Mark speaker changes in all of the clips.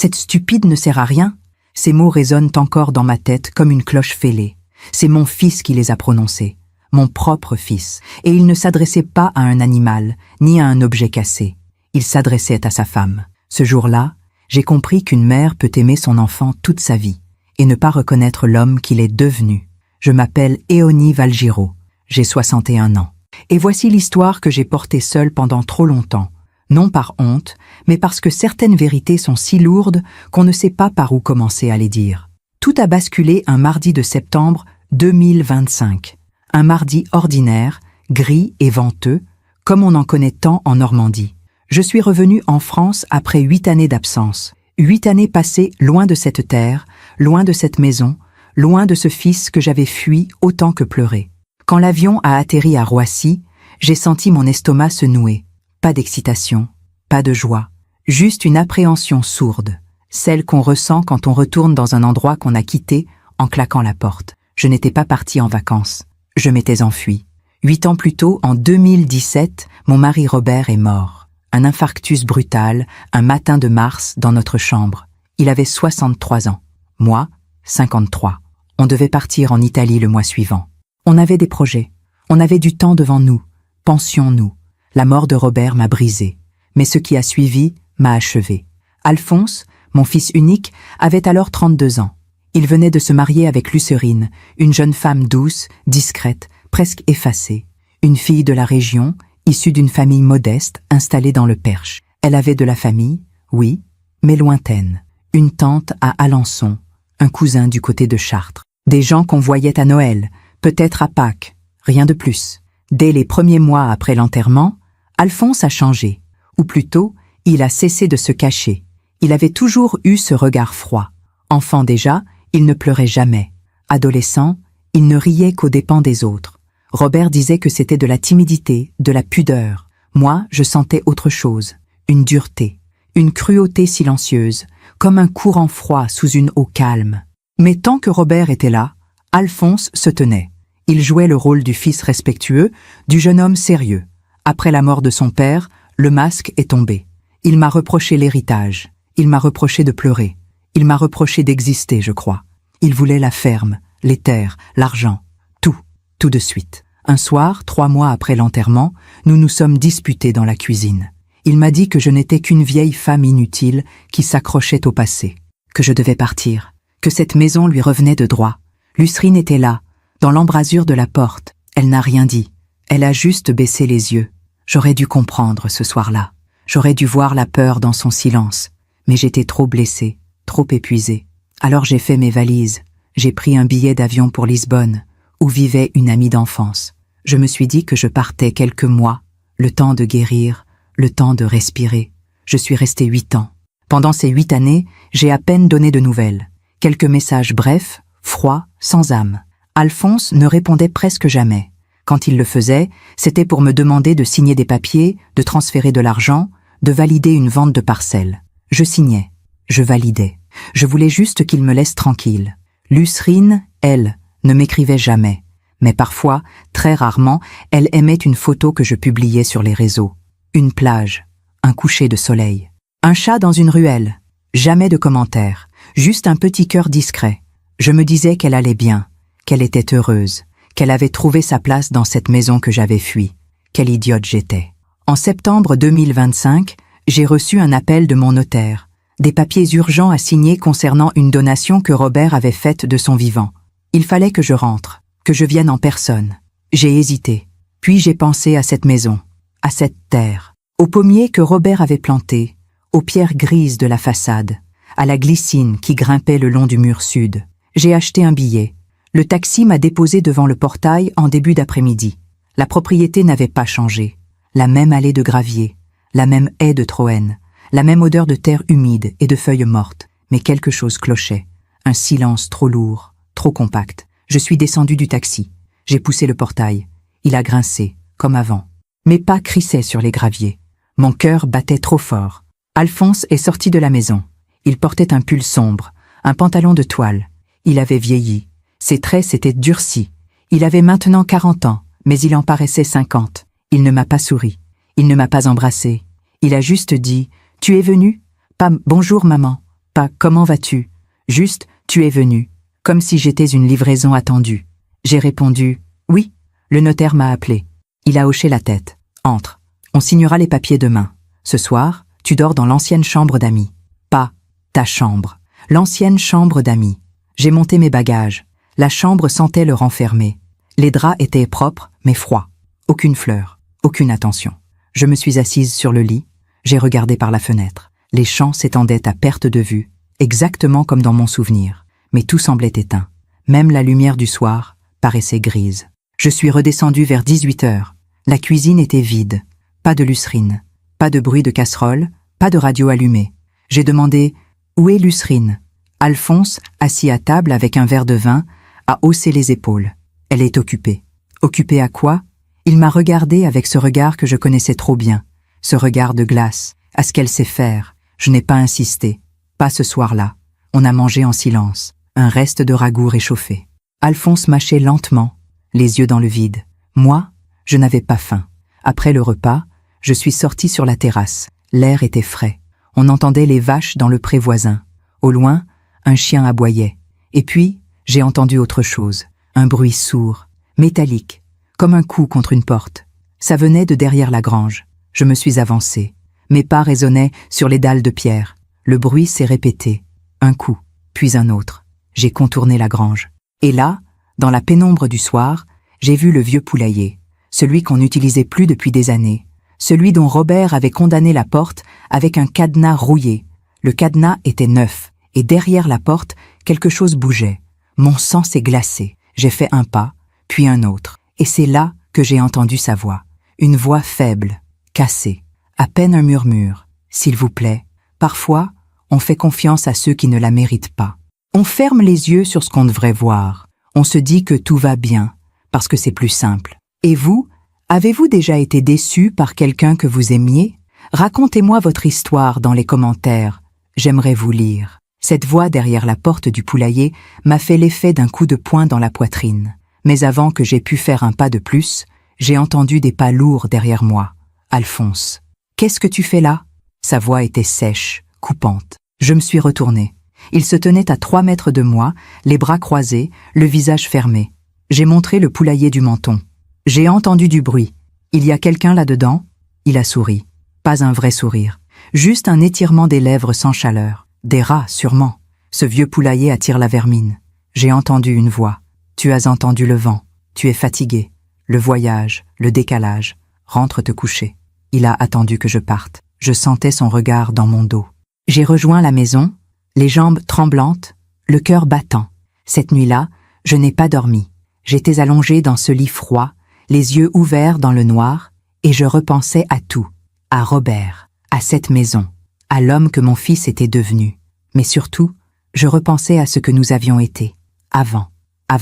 Speaker 1: Cette stupide ne sert à rien. Ces mots résonnent encore dans ma tête comme une cloche fêlée. C'est mon fils qui les a prononcés, mon propre fils, et il ne s'adressait pas à un animal, ni à un objet cassé. Il s'adressait à sa femme. Ce jour-là, j'ai compris qu'une mère peut aimer son enfant toute sa vie, et ne pas reconnaître l'homme qu'il est devenu. Je m'appelle Éonie Valgiro, j'ai 61 ans. Et voici l'histoire que j'ai portée seule pendant trop longtemps, non par honte, mais parce que certaines vérités sont si lourdes qu'on ne sait pas par où commencer à les dire. Tout a basculé un mardi de septembre 2025. Un mardi ordinaire, gris et venteux, comme on en connaît tant en Normandie. Je suis revenu en France après 8 années d'absence. 8 années passées loin de cette terre, loin de cette maison, loin de ce fils que j'avais fui autant que pleuré. Quand l'avion a atterri à Roissy, j'ai senti mon estomac se nouer. Pas d'excitation, pas de joie, juste une appréhension sourde, celle qu'on ressent quand on retourne dans un endroit qu'on a quitté en claquant la porte. Je n'étais pas parti en vacances, je m'étais enfui. 8 ans plus tôt, en 2017, mon mari Robert est mort. Un infarctus brutal, un matin de mars, dans notre chambre. Il avait 63 ans. Moi, 53. On devait partir en Italie le mois suivant. On avait des projets. On avait du temps devant nous. Pensions-nous. La mort de Robert m'a brisé. Mais ce qui a suivi m'a achevé. Alphonse, mon fils unique, avait alors 32 ans. Il venait de se marier avec Lucérine, une jeune femme douce, discrète, presque effacée. Une fille de la région, issue d'une famille modeste, installée dans le Perche. Elle avait de la famille, oui, mais lointaine. Une tante à Alençon, un cousin du côté de Chartres. Des gens qu'on voyait à Noël, peut-être à Pâques, rien de plus. Dès les premiers mois après l'enterrement, Alphonse a changé. Ou plutôt, il a cessé de se cacher. Il avait toujours eu ce regard froid. Enfant déjà, il ne pleurait jamais. Adolescent, il ne riait qu'aux dépens des autres. Robert disait que c'était de la timidité, de la pudeur. Moi, je sentais autre chose, une dureté, une cruauté silencieuse, comme un courant froid sous une eau calme. Mais tant que Robert était là, Alphonse se tenait. Il jouait le rôle du fils respectueux, du jeune homme sérieux. Après la mort de son père, le masque est tombé. Il m'a reproché l'héritage. Il m'a reproché de pleurer. Il m'a reproché d'exister, je crois. Il voulait la ferme, les terres, l'argent, tout de suite. Un soir, 3 mois après l'enterrement, nous nous sommes disputés dans la cuisine. Il m'a dit que je n'étais qu'une vieille femme inutile qui s'accrochait au passé, que je devais partir, que cette maison lui revenait de droit. Lucérine était là, dans l'embrasure de la porte. Elle n'a rien dit. Elle a juste baissé les yeux. J'aurais dû comprendre ce soir-là. J'aurais dû voir la peur dans son silence. Mais j'étais trop blessée, trop épuisée. Alors j'ai fait mes valises. J'ai pris un billet d'avion pour Lisbonne, où vivait une amie d'enfance. Je me suis dit que je partais quelques mois, le temps de guérir, le temps de respirer. Je suis restée 8 ans. Pendant ces 8 années, j'ai à peine donné de nouvelles. Quelques messages brefs, froids, sans âme. Alphonse ne répondait presque jamais. Quand il le faisait, c'était pour me demander de signer des papiers, de transférer de l'argent, de valider une vente de parcelles. Je signais, je validais. Je voulais juste qu'il me laisse tranquille. Lucérine, elle, ne m'écrivait jamais. Mais parfois, très rarement, elle aimait une photo que je publiais sur les réseaux. Une plage, un coucher de soleil, un chat dans une ruelle. Jamais de commentaires, juste un petit cœur discret. Je me disais qu'elle allait bien, qu'elle était heureuse, qu'elle avait trouvé sa place dans cette maison que j'avais fuie. Quelle idiote j'étais. En septembre 2025, j'ai reçu un appel de mon notaire. Des papiers urgents à signer concernant une donation que Robert avait faite de son vivant. Il fallait que je rentre, que je vienne en personne. J'ai hésité. Puis j'ai pensé à cette maison, à cette terre, au pommier que Robert avait planté, aux pierres grises de la façade, à la glycine qui grimpait le long du mur sud. J'ai acheté un billet. Le taxi m'a déposé devant le portail en début d'après-midi. La propriété n'avait pas changé. La même allée de gravier, la même haie de troène, la même odeur de terre humide et de feuilles mortes. Mais quelque chose clochait. Un silence trop lourd, trop compact. Je suis descendu du taxi. J'ai poussé le portail. Il a grincé, comme avant. Mes pas crissaient sur les graviers. Mon cœur battait trop fort. Alphonse est sorti de la maison. Il portait un pull sombre, un pantalon de toile. Il avait vieilli. Ses traits s'étaient durcis. Il avait maintenant 40 ans, mais il en paraissait 50. Il ne m'a pas souri. Il ne m'a pas embrassé. Il a juste dit « Tu es venu ?» Pas « Bonjour maman », Pas « Comment vas-tu ?» Juste « Tu es venu », comme si j'étais une livraison attendue. J'ai répondu « Oui, le notaire m'a appelé. » Il a hoché la tête. « Entre. On signera les papiers demain. Ce soir, tu dors dans l'ancienne chambre d'amis. » Pas « ta chambre ». L'ancienne chambre d'amis. J'ai monté mes bagages. La chambre sentait le renfermer. Les draps étaient propres, mais froids. Aucune fleur, aucune attention. Je me suis assise sur le lit. J'ai regardé par la fenêtre. Les champs s'étendaient à perte de vue, exactement comme dans mon souvenir. Mais tout semblait éteint. Même la lumière du soir paraissait grise. Je suis redescendue vers 18 heures. La cuisine était vide. Pas de Lucrine. Pas de bruit de casserole. Pas de radio allumée. J'ai demandé « Où est Lucrine ?» Alphonse, assis à table avec un verre de vin, a haussé les épaules. Elle est occupée. Occupée à quoi? Il m'a regardé avec ce regard que je connaissais trop bien. Ce regard de glace, à ce qu'elle sait faire. Je n'ai pas insisté. Pas ce soir-là. On a mangé en silence. Un reste de ragoût réchauffé. Alphonse mâchait lentement, les yeux dans le vide. Moi, je n'avais pas faim. Après le repas, je suis sortie sur la terrasse. L'air était frais. On entendait les vaches dans le pré voisin. Au loin, un chien aboyait. Et puis, j'ai entendu autre chose. Un bruit sourd, métallique, comme un coup contre une porte. Ça venait de derrière la grange. Je me suis avancée. Mes pas résonnaient sur les dalles de pierre. Le bruit s'est répété. Un coup, puis un autre. J'ai contourné la grange. Et là, dans la pénombre du soir, j'ai vu le vieux poulailler, celui qu'on n'utilisait plus depuis des années, celui dont Robert avait condamné la porte avec un cadenas rouillé. Le cadenas était neuf, et derrière la porte, quelque chose bougeait. Mon sang s'est glacé. J'ai fait un pas, puis un autre, et c'est là que j'ai entendu sa voix. Une voix faible, cassée, à peine un murmure. S'il vous plaît, parfois, on fait confiance à ceux qui ne la méritent pas. On ferme les yeux sur ce qu'on devrait voir. On se dit que tout va bien, parce que c'est plus simple. Et vous, avez-vous déjà été déçu par quelqu'un que vous aimiez? Racontez-moi votre histoire dans les commentaires. J'aimerais vous lire. Cette voix derrière la porte du poulailler m'a fait l'effet d'un coup de poing dans la poitrine. Mais avant que j'aie pu faire un pas de plus, j'ai entendu des pas lourds derrière moi. Alphonse. Qu'est-ce que tu fais là? Sa voix était sèche, coupante. Je me suis retournée. Il se tenait à 3 mètres de moi, les bras croisés, le visage fermé. J'ai montré le poulailler du menton. J'ai entendu du bruit. Il y a quelqu'un là-dedans? Il a souri. Pas un vrai sourire. Juste un étirement des lèvres sans chaleur. Des rats, sûrement. Ce vieux poulailler attire la vermine. J'ai entendu une voix. Tu as entendu le vent. Tu es fatigué. Le voyage, le décalage. Rentre te coucher. Il a attendu que je parte. Je sentais son regard dans mon dos. J'ai rejoint la maison, les jambes tremblantes, le cœur battant. Cette nuit-là, je n'ai pas dormi. J'étais allongée dans ce lit froid, les yeux ouverts dans le noir, et je repensais à tout. À Robert, à cette maison, à l'homme que mon fils était devenu. Mais surtout, je repensais à ce que nous avions été, avant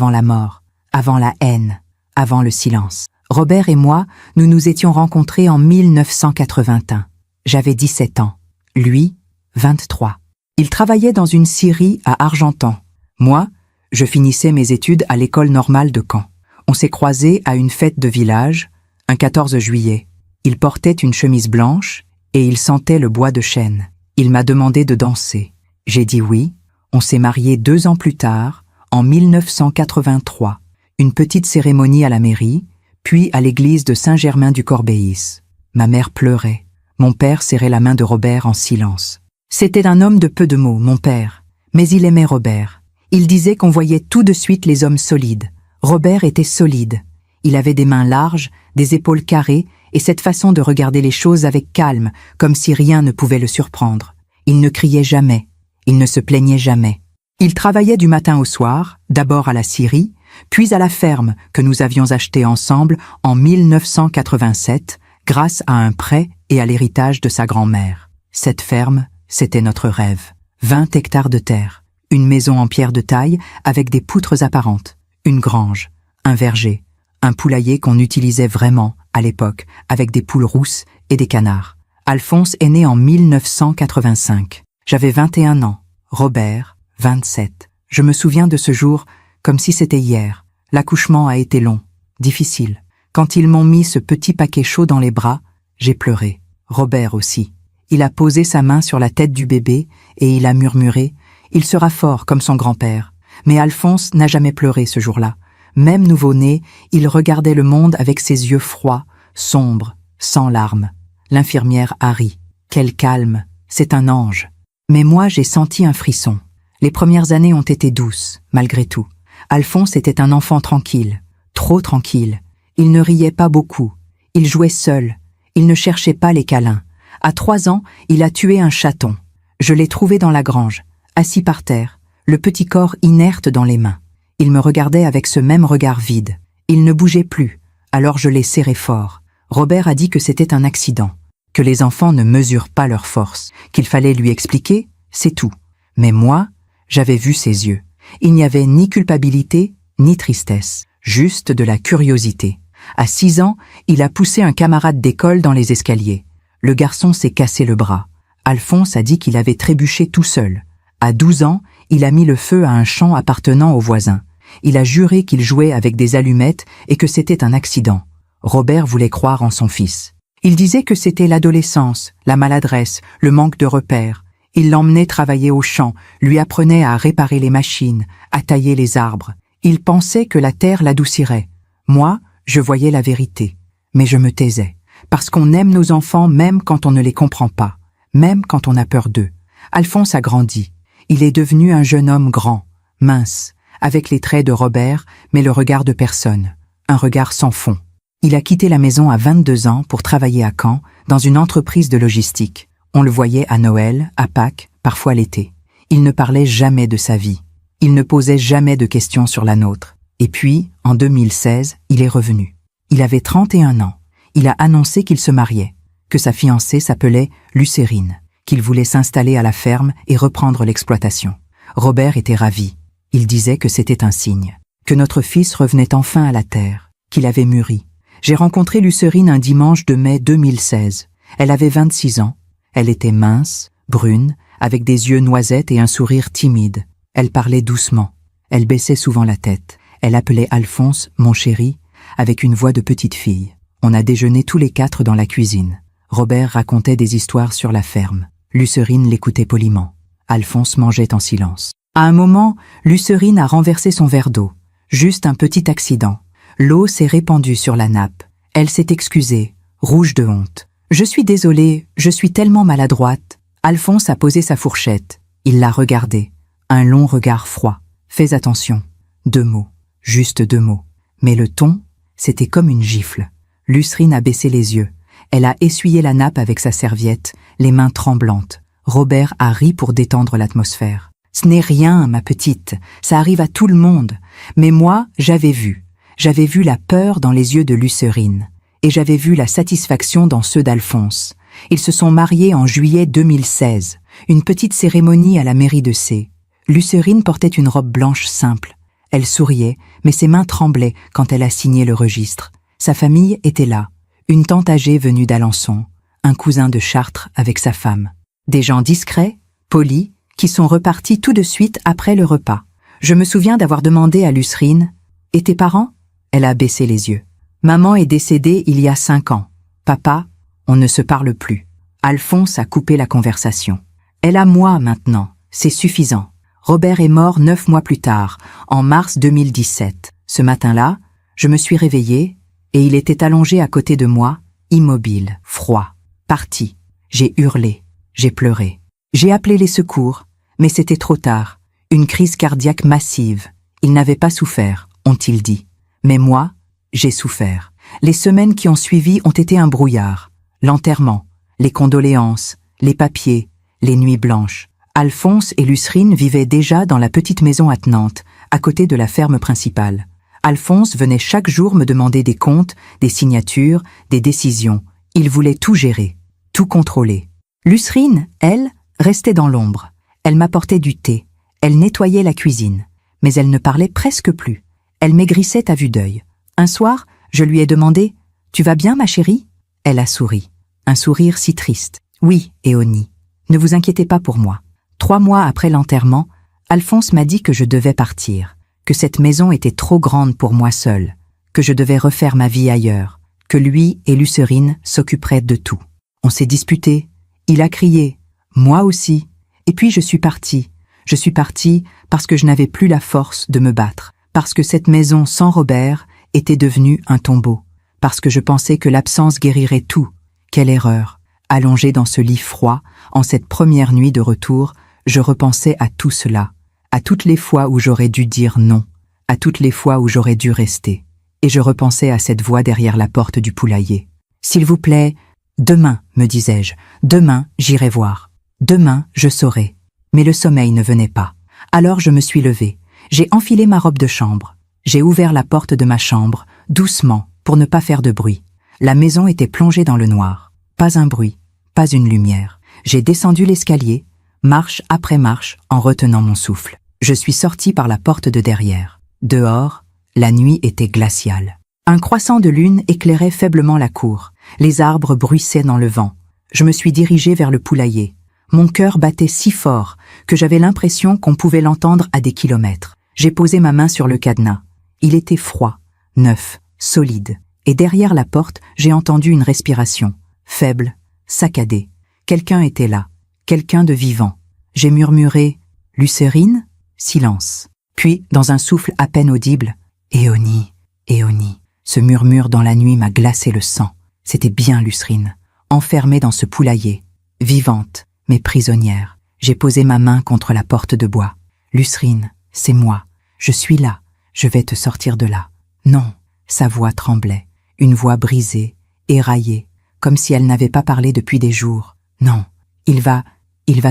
Speaker 1: la mort, avant la haine, avant le silence. Robert et moi, nous nous étions rencontrés en 1981. J'avais 17 ans, lui, 23. Il travaillait dans une scierie à Argentan. Moi, je finissais mes études à l'école normale de Caen. On s'est croisés à une fête de village, un 14 juillet. Il portait une chemise blanche et il sentait le bois de chêne. Il m'a demandé de danser. J'ai dit oui. On s'est mariés 2 ans plus tard, en 1983. Une petite cérémonie à la mairie, puis à l'église de Saint-Germain-du-Corbéis. Ma mère pleurait. Mon père serrait la main de Robert en silence. C'était un homme de peu de mots, mon père. Mais il aimait Robert. Il disait qu'on voyait tout de suite les hommes solides. Robert était solide. Il avait des mains larges, des épaules carrées et cette façon de regarder les choses avec calme, comme si rien ne pouvait le surprendre. Il ne criait jamais. Il ne se plaignait jamais. Il travaillait du matin au soir, d'abord à la scierie, puis à la ferme que nous avions achetée ensemble en 1987 grâce à un prêt et à l'héritage de sa grand-mère. Cette ferme, c'était notre rêve. 20 hectares de terre, une maison en pierre de taille avec des poutres apparentes, une grange, un verger, un poulailler qu'on utilisait vraiment à l'époque avec des poules rousses et des canards. Alphonse est né en 1985. J'avais 21 ans, Robert, 27. Je me souviens de ce jour comme si c'était hier. L'accouchement a été long, difficile. Quand ils m'ont mis ce petit paquet chaud dans les bras, j'ai pleuré. Robert aussi. Il a posé sa main sur la tête du bébé et il a murmuré « Il sera fort comme son grand-père ». Mais Alphonse n'a jamais pleuré ce jour-là. Même nouveau-né, il regardait le monde avec ses yeux froids, sombres, sans larmes. L'infirmière a ri. Quel calme, c'est un ange. Mais moi, j'ai senti un frisson. Les premières années ont été douces, malgré tout. Alphonse était un enfant tranquille, trop tranquille. Il ne riait pas beaucoup. Il jouait seul. Il ne cherchait pas les câlins. À 3 ans, il a tué un chaton. Je l'ai trouvé dans la grange, assis par terre, le petit corps inerte dans les mains. Il me regardait avec ce même regard vide. Il ne bougeait plus, alors je l'ai serré fort. Robert a dit que c'était un accident, que les enfants ne mesurent pas leur force, qu'il fallait lui expliquer, c'est tout. Mais moi, j'avais vu ses yeux. Il n'y avait ni culpabilité, ni tristesse, juste de la curiosité. À 6 ans, il a poussé un camarade d'école dans les escaliers. Le garçon s'est cassé le bras. Alphonse a dit qu'il avait trébuché tout seul. À 12 ans, il a mis le feu à un champ appartenant aux voisins. Il a juré qu'il jouait avec des allumettes et que c'était un accident. Robert voulait croire en son fils. Il disait que c'était l'adolescence, la maladresse, le manque de repères. Il l'emmenait travailler au champ, lui apprenait à réparer les machines, à tailler les arbres. Il pensait que la terre l'adoucirait. Moi, je voyais la vérité. Mais je me taisais. Parce qu'on aime nos enfants même quand on ne les comprend pas, même quand on a peur d'eux. Alphonse a grandi. Il est devenu un jeune homme grand, mince, avec les traits de Robert, mais le regard de personne, un regard sans fond. Il a quitté la maison à 22 ans pour travailler à Caen, dans une entreprise de logistique. On le voyait à Noël, à Pâques, parfois l'été. Il ne parlait jamais de sa vie. Il ne posait jamais de questions sur la nôtre. Et puis, en 2016, il est revenu. Il avait 31 ans. Il a annoncé qu'il se mariait, que sa fiancée s'appelait Lucérine, qu'il voulait s'installer à la ferme et reprendre l'exploitation. Robert était ravi. Il disait que c'était un signe, que notre fils revenait enfin à la terre, qu'il avait mûri. J'ai rencontré Lucérine un dimanche de mai 2016. Elle avait 26 ans. Elle était mince, brune, avec des yeux noisettes et un sourire timide. Elle parlait doucement. Elle baissait souvent la tête. Elle appelait Alphonse « mon chéri » avec une voix de petite fille. On a déjeuné tous les 4 dans la cuisine. Robert racontait des histoires sur la ferme. Lucérine l'écoutait poliment. Alphonse mangeait en silence. À un moment, Lucérine a renversé son verre d'eau. Juste un petit accident. L'eau s'est répandue sur la nappe. Elle s'est excusée, rouge de honte. « Je suis désolée, je suis tellement maladroite. » Alphonse a posé sa fourchette. Il l'a regardée. Un long regard froid. « Fais attention. » 2 mots. Juste 2 mots. Mais le ton, c'était comme une gifle. Lucérine a baissé les yeux. Elle a essuyé la nappe avec sa serviette, les mains tremblantes. Robert a ri pour détendre l'atmosphère. « Ce n'est rien, ma petite, ça arrive à tout le monde. Mais moi, j'avais vu. J'avais vu la peur dans les yeux de Lucérine. Et j'avais vu la satisfaction dans ceux d'Alphonse. Ils se sont mariés en juillet 2016. Une petite cérémonie à la mairie de C. Lucérine portait une robe blanche simple. Elle souriait, mais ses mains tremblaient quand elle a signé le registre. Sa famille était là. Une tante âgée venue d'Alençon, un cousin de Chartres avec sa femme. Des gens discrets, polis, qui sont repartis tout de suite après le repas. Je me souviens d'avoir demandé à Lucérine « Et tes parents ?» Elle a baissé les yeux. « Maman est décédée il y a 5 ans. Papa, on ne se parle plus. » Alphonse a coupé la conversation. « Elle a moi maintenant, c'est suffisant. Robert est mort 9 mois plus tard, en mars 2017. Ce matin-là, je me suis réveillée et il était allongé à côté de moi, immobile, froid, parti. J'ai hurlé, j'ai pleuré. J'ai appelé les secours, mais c'était trop tard. Une crise cardiaque massive. Il n'avait pas souffert, ont-ils dit. Mais moi, j'ai souffert. Les semaines qui ont suivi ont été un brouillard. L'enterrement, les condoléances, les papiers, les nuits blanches. Alphonse et Lucérine vivaient déjà dans la petite maison attenante, à côté de la ferme principale. Alphonse venait chaque jour me demander des comptes, des signatures, des décisions. Il voulait tout gérer, tout contrôler. Lucérine, elle, restait dans l'ombre. Elle m'apportait du thé. Elle nettoyait la cuisine. Mais elle ne parlait presque plus. Elle maigrissait à vue d'œil. Un soir, je lui ai demandé « Tu vas bien, ma chérie ?» Elle a souri. Un sourire si triste. « Oui, Éonie. Ne vous inquiétez pas pour moi. » 3 mois après l'enterrement, Alphonse m'a dit que je devais partir, que cette maison était trop grande pour moi seule, que je devais refaire ma vie ailleurs, que lui et Lucérine s'occuperaient de tout. On s'est disputé, Il a crié « Moi aussi !» Et puis je suis partie. Je suis partie parce que je n'avais plus la force de me battre, parce que cette maison sans Robert était devenue un tombeau, parce que je pensais que l'absence guérirait tout. Quelle erreur! Allongée dans ce lit froid, en cette première nuit de retour, je repensais à tout cela, à toutes les fois où j'aurais dû dire non, à toutes les fois où j'aurais dû rester. Et je repensais à cette voix derrière la porte du poulailler. « S'il vous plaît, demain, me disais-je, demain, j'irai voir. Demain, je saurai. » Mais le sommeil ne venait pas. Alors je me suis levée. J'ai enfilé ma robe de chambre. J'ai ouvert la porte de ma chambre, doucement, pour ne pas faire de bruit. La maison était plongée dans le noir. Pas un bruit, pas une lumière. J'ai descendu l'escalier, marche après marche, en retenant mon souffle. Je suis sortie par la porte de derrière. Dehors, la nuit était glaciale. Un croissant de lune éclairait faiblement la cour. Les arbres bruissaient dans le vent. Je me suis dirigée vers le poulailler. Mon cœur battait si fort que j'avais l'impression qu'on pouvait l'entendre à des kilomètres. J'ai posé ma main sur le cadenas. Il était froid, neuf, solide. Et derrière la porte, j'ai entendu une respiration, faible, saccadée. Quelqu'un était là, quelqu'un de vivant. J'ai murmuré « Lucérine ?» Silence. Puis, dans un souffle à peine audible, « Éonie, Éonie ». Ce murmure dans la nuit m'a glacé le sang. C'était bien Lucérine, enfermée dans ce poulailler, vivante, mais prisonnière. J'ai posé ma main contre la porte de bois. « Lucérine, c'est moi. Je suis là. Je vais te sortir de là. » Non, sa voix tremblait, une voix brisée, éraillée, comme si elle n'avait pas parlé depuis des jours. « Non, il va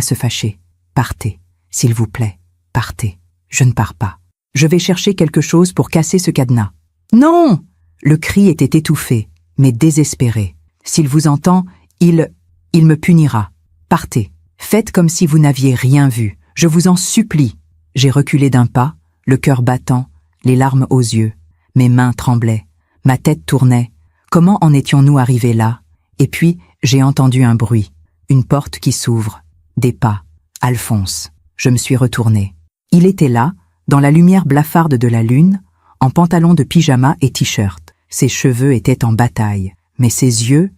Speaker 1: se fâcher. Partez, s'il vous plaît, partez. Je ne pars pas. Je vais chercher quelque chose pour casser ce cadenas. »« Non !» Le cri était étouffé, mais désespéré. « S'il vous entend, il me punira. Partez. Faites comme si vous n'aviez rien vu. Je vous en supplie. » J'ai reculé d'un pas, le cœur battant, les larmes aux yeux. Mes mains tremblaient, ma tête tournait. Comment en étions-nous arrivés là? Et puis, j'ai entendu un bruit. Une porte qui s'ouvre. Des pas. Alphonse. Je me suis retournée. Il était là, dans la lumière blafarde de la lune, en pantalon de pyjama et t-shirt. Ses cheveux étaient en bataille, mais ses yeux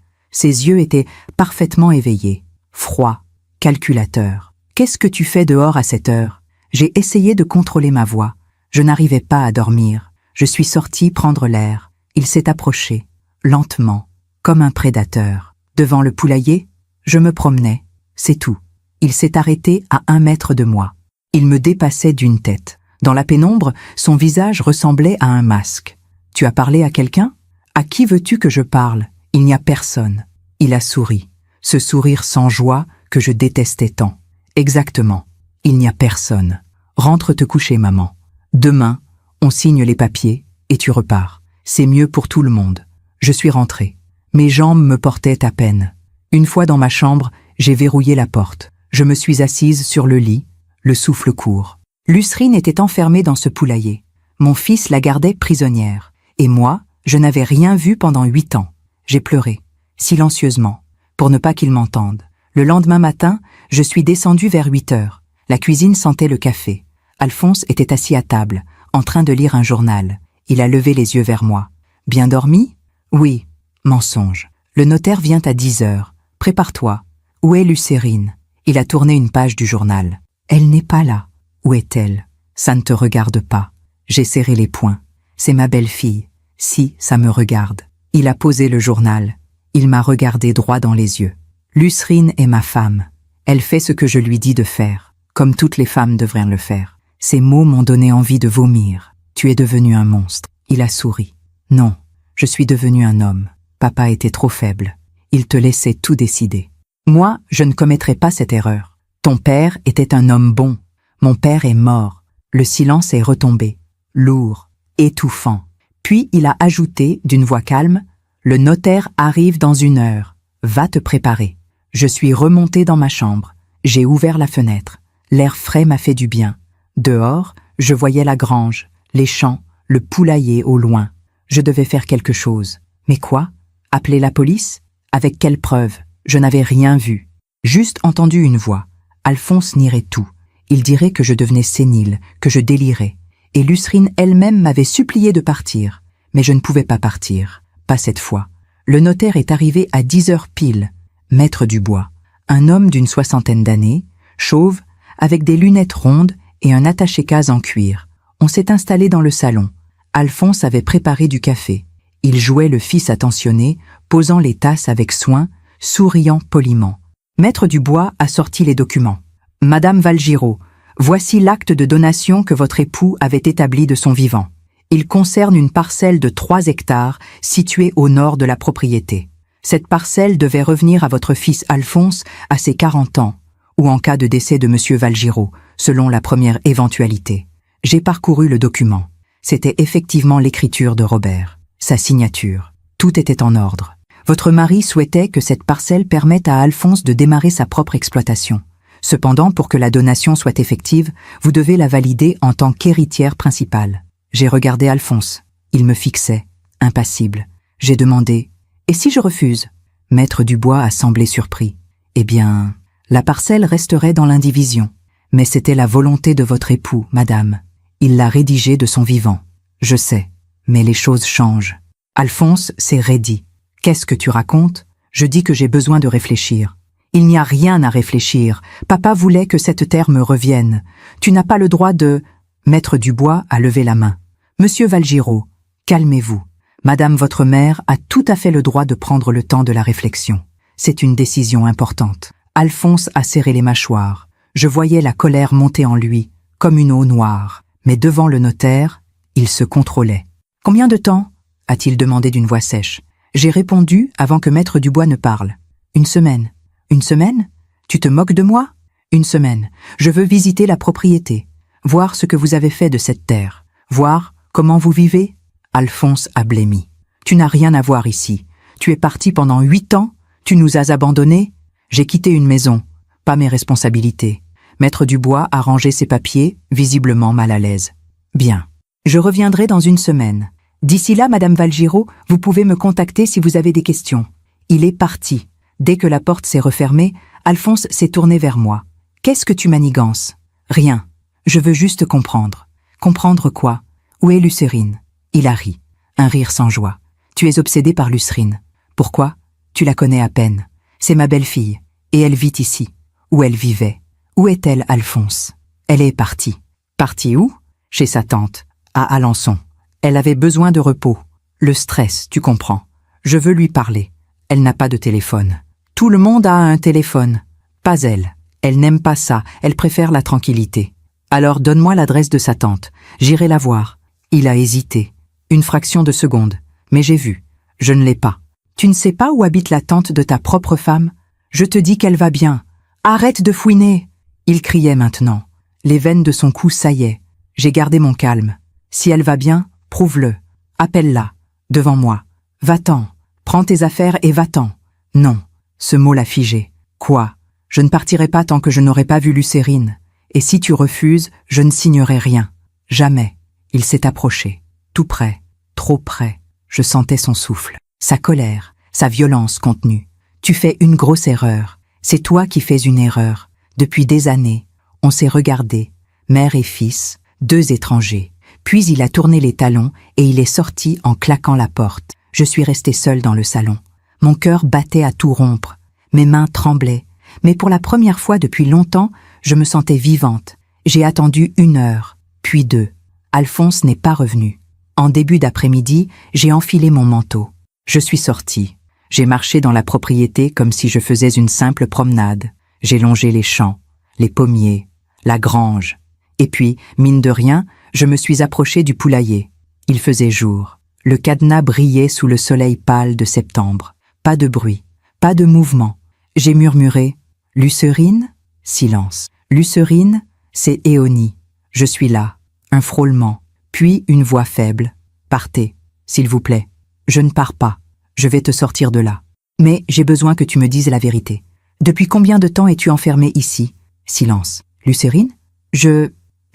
Speaker 1: étaient parfaitement éveillés, froids, calculateurs. « Qu'est-ce que tu fais dehors à cette heure ?» J'ai essayé de contrôler ma voix. Je n'arrivais pas à dormir. Je suis sortie prendre l'air. Il s'est approché, lentement, comme un prédateur. Devant le poulailler, je me promenais, c'est tout. Il s'est arrêté à 1 mètre de moi. Il me dépassait d'une tête. Dans la pénombre, son visage ressemblait à un masque. « Tu as parlé à quelqu'un ? À qui veux-tu que je parle ? Il n'y a personne. » Il a souri, ce sourire sans joie que je détestais tant. « Exactement. Il n'y a personne. Rentre te coucher, maman. Demain, on signe les papiers et tu repars. C'est mieux pour tout le monde. » Je suis rentrée. Mes jambes me portaient à peine. Une fois dans ma chambre, j'ai verrouillé la porte. Je me suis assise sur le lit, le souffle court. Lucérine était enfermée dans ce poulailler. Mon fils la gardait prisonnière. Et moi, je n'avais rien vu pendant 8 ans. J'ai pleuré, silencieusement, pour ne pas qu'il m'entende. Le lendemain matin, je suis descendue vers 8 heures. La cuisine sentait le café. Alphonse était assis à table, en train de lire un journal. Il a levé les yeux vers moi. « Bien dormi ? » ?»« Oui. » »« Mensonge. Le notaire vient à 10 heures. Prépare-toi. Où est Lucérine ? » Il a tourné une page du journal. « Elle n'est pas là. Où est-elle ? Ça ne te regarde pas. » J'ai serré les poings. C'est ma belle-fille. Si, ça me regarde. Il a posé le journal. Il m'a regardé droit dans les yeux. Lucérine est ma femme. Elle fait ce que je lui dis de faire, comme toutes les femmes devraient le faire. Ces mots m'ont donné envie de vomir. Tu es devenu un monstre. Il a souri. Non, je suis devenu un homme. Papa était trop faible. Il te laissait tout décider. Moi, je ne commettrai pas cette erreur. Ton père était un homme bon. Mon père est mort. Le silence est retombé, lourd, étouffant. Puis il a ajouté, d'une voix calme, « Le notaire arrive dans 1 heure. Va te préparer. » Je suis remontée dans ma chambre. J'ai ouvert la fenêtre. L'air frais m'a fait du bien. Dehors, je voyais la grange, les champs, le poulailler au loin. Je devais faire quelque chose. Mais quoi ? Appeler la police ? Avec quelle preuve ? Je n'avais rien vu. Juste entendu une voix. Alphonse nierait tout. Il dirait que je devenais sénile, que je délirais. Et Lucérine elle-même m'avait supplié de partir. Mais je ne pouvais pas partir. Pas cette fois. Le notaire est arrivé à 10 heures pile. Maître Dubois. Un homme d'une 60aine d'années, chauve, avec des lunettes rondes et un attaché-case en cuir. On s'est installé dans le salon. Alphonse avait préparé du café. Il jouait le fils attentionné, posant les tasses avec soin, souriant poliment. Maître Dubois a sorti les documents. « Madame Valgiraud, voici l'acte de donation que votre époux avait établi de son vivant. Il concerne une parcelle de 3 hectares située au nord de la propriété. Cette parcelle devait revenir à votre fils Alphonse à ses 40 ans, ou en cas de décès de monsieur Valgiraud, selon la première éventualité. J'ai parcouru le document. C'était effectivement l'écriture de Robert, sa signature. Tout était en ordre. Votre mari souhaitait que cette parcelle permette à Alphonse de démarrer sa propre exploitation. Cependant, pour que la donation soit effective, vous devez la valider en tant qu'héritière principale. J'ai regardé Alphonse. Il me fixait, impassible. J'ai demandé « Et si je refuse ?» Maître Dubois a semblé surpris. « Eh bien, la parcelle resterait dans l'indivision. Mais c'était la volonté de votre époux, madame. Il l'a rédigée de son vivant. Je sais, mais les choses changent. Alphonse s'est raidi. Qu'est-ce que tu racontes? Je dis que j'ai besoin de réfléchir. Il n'y a rien à réfléchir. Papa voulait que cette terre me revienne. Tu n'as pas le droit de... Maître Dubois a levé la main. Monsieur Valgiraud, calmez-vous. Madame votre mère a tout à fait le droit de prendre le temps de la réflexion. C'est une décision importante. Alphonse a serré les mâchoires. Je voyais la colère monter en lui, comme une eau noire. Mais devant le notaire, il se contrôlait. « Combien de temps ?» a-t-il demandé d'une voix sèche. J'ai répondu avant que Maître Dubois ne parle. « 1 semaine. »« 1 semaine ? Tu te moques de moi ? 1 semaine. Je veux visiter la propriété, voir ce que vous avez fait de cette terre, voir comment vous vivez. » Alphonse a blêmi. « Tu n'as rien à voir ici. Tu es parti pendant 8 ans, tu nous as abandonnés. J'ai quitté une maison, pas mes responsabilités. » Maître Dubois a rangé ses papiers, visiblement mal à l'aise. « Bien. Je reviendrai dans 1 semaine. D'ici là, Madame Valgiraud, vous pouvez me contacter si vous avez des questions. » Il est parti. Dès que la porte s'est refermée, Alphonse s'est tourné vers moi. « Qu'est-ce que tu manigances ?»« Rien. Je veux juste comprendre. »« Comprendre quoi ? Où est Lucérine ?» Il a ri. Un rire sans joie. « Tu es obsédé par Lucérine. Pourquoi ? Tu la connais à peine. C'est ma belle-fille. Et elle vit ici. Où elle vivait. Où est-elle, Alphonse ? Elle est partie. Partie où ? Chez sa tante, à Alençon. Elle avait besoin de repos. Le stress, tu comprends. Je veux lui parler. Elle n'a pas de téléphone. Tout le monde a un téléphone. Pas elle. Elle n'aime pas ça. Elle préfère la tranquillité. Alors donne-moi l'adresse de sa tante. J'irai la voir. Il a hésité. Une fraction de seconde. Mais j'ai vu. Je ne l'ai pas. Tu ne sais pas où habite la tante de ta propre femme ? Je te dis qu'elle va bien. Arrête de fouiner. Il criait maintenant. Les veines de son cou saillaient. J'ai gardé mon calme. Si elle va bien, prouve-le. Appelle-la. Devant moi. Va-t'en. Prends tes affaires et va-t'en. Non. Ce mot l'a figé. Quoi ? Je ne partirai pas tant que je n'aurai pas vu Lucérine. Et si tu refuses, je ne signerai rien. Jamais. Il s'est approché. Tout près. Trop près. Je sentais son souffle. Sa colère. Sa violence contenue. Tu fais une grosse erreur. C'est toi qui fais une erreur. Depuis des années, on s'est regardé, mère et fils, 2 étrangers. Puis il a tourné les talons et il est sorti en claquant la porte. Je suis restée seule dans le salon. Mon cœur battait à tout rompre. Mes mains tremblaient. Mais pour la première fois depuis longtemps, je me sentais vivante. J'ai attendu 1 heure, puis 2. Alphonse n'est pas revenu. En début d'après-midi, j'ai enfilé mon manteau. Je suis sortie. J'ai marché dans la propriété comme si je faisais une simple promenade. J'ai longé les champs, les pommiers, la grange. Et puis, mine de rien, je me suis approchée du poulailler. Il faisait jour. Le cadenas brillait sous le soleil pâle de septembre. Pas de bruit, pas de mouvement. J'ai murmuré « Lucérine ?» Silence. « Lucérine, c'est Éonie. Je suis là. » Un frôlement, puis une voix faible. « Partez, s'il vous plaît. » « Je ne pars pas. Je vais te sortir de là. Mais j'ai besoin que tu me dises la vérité. Depuis combien de temps es-tu enfermée ici ? » Silence. « Lucérine ? Je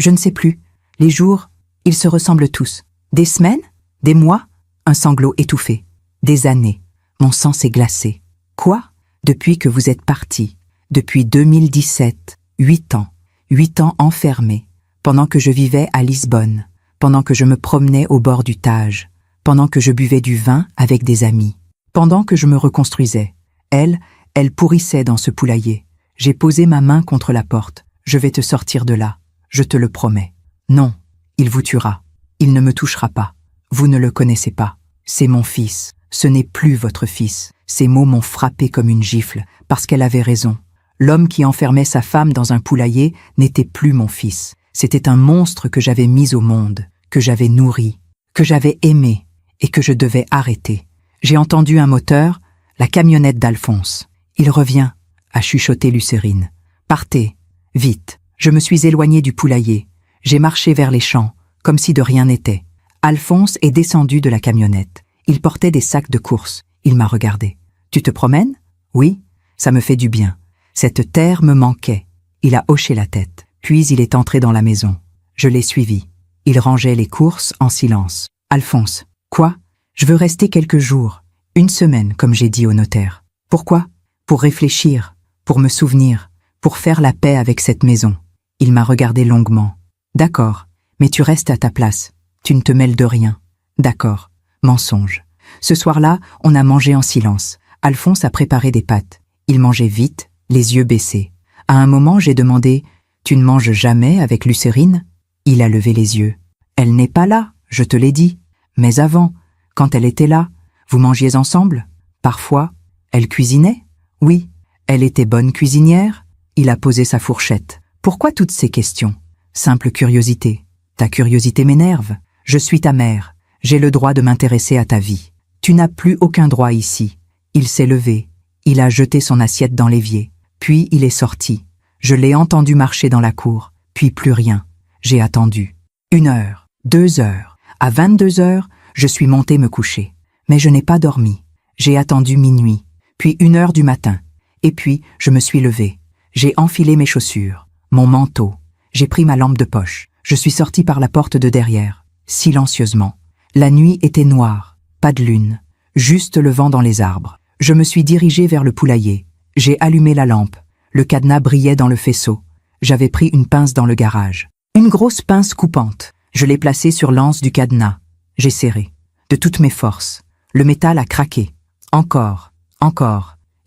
Speaker 1: ne sais plus. Les jours, ils se ressemblent tous. Des semaines ? Des mois ? » Un sanglot étouffé. « Des années. Mon sang s'est glacé. »« Quoi ? Depuis que vous êtes parti. Depuis 2017. 8 ans. 8 ans enfermés. Pendant que je vivais à Lisbonne. Pendant que je me promenais au bord du Tage. Pendant que je buvais du vin avec des amis. Pendant que je me reconstruisais. Elle Elle pourrissait dans ce poulailler. J'ai posé ma main contre la porte. Je vais te sortir de là. Je te le promets. Non, il vous tuera. Il ne me touchera pas. Vous ne le connaissez pas. C'est mon fils. Ce n'est plus votre fils. Ces mots m'ont frappé comme une gifle, parce qu'elle avait raison. L'homme qui enfermait sa femme dans un poulailler n'était plus mon fils. C'était un monstre que j'avais mis au monde, que j'avais nourri, que j'avais aimé et que je devais arrêter. J'ai entendu un moteur, la camionnette d'Alphonse. Il revient, a chuchoté Lucérine. Partez, vite. Je me suis éloignée du poulailler. J'ai marché vers les champs, comme si de rien n'était. Alphonse est descendu de la camionnette. Il portait des sacs de course. Il m'a regardé. Tu te promènes? Oui, ça me fait du bien. Cette terre me manquait. Il a hoché la tête. Puis il est entré dans la maison. Je l'ai suivi. Il rangeait les courses en silence. Alphonse, quoi? Je veux rester quelques jours. 1 semaine, comme j'ai dit au notaire. Pourquoi? Pour réfléchir, pour me souvenir, pour faire la paix avec cette maison. Il m'a regardé longuement. D'accord, mais tu restes à ta place. Tu ne te mêles de rien. D'accord, mensonge. Ce soir-là, on a mangé en silence. Alphonse a préparé des pâtes. Il mangeait vite, les yeux baissés. À un moment, j'ai demandé « Tu ne manges jamais avec Lucérine ?» Il a levé les yeux. « Elle n'est pas là, je te l'ai dit. Mais avant, quand elle était là, vous mangiez ensemble? Parfois, elle cuisinait? Oui. Elle était bonne cuisinière? » Il a posé sa fourchette. « Pourquoi toutes ces questions? Simple curiosité. Ta curiosité m'énerve. Je suis ta mère. J'ai le droit de m'intéresser à ta vie. Tu n'as plus aucun droit ici. » Il s'est levé. Il a jeté son assiette dans l'évier. Puis il est sorti. Je l'ai entendu marcher dans la cour. Puis plus rien. J'ai attendu. 1 heure, 2 heures. À 22 heures, je suis monté me coucher. Mais je n'ai pas dormi. J'ai attendu minuit. Puis 1 heure du matin. Et puis, je me suis levé. J'ai enfilé mes chaussures, mon manteau. J'ai pris ma lampe de poche. Je suis sorti par la porte de derrière, silencieusement. La nuit était noire, pas de lune, juste le vent dans les arbres. Je me suis dirigé vers le poulailler. J'ai allumé la lampe. Le cadenas brillait dans le faisceau. J'avais pris une pince dans le garage. Une grosse pince coupante. Je l'ai placée sur l'anse du cadenas. J'ai serré. De toutes mes forces. Le métal a craqué. Encore.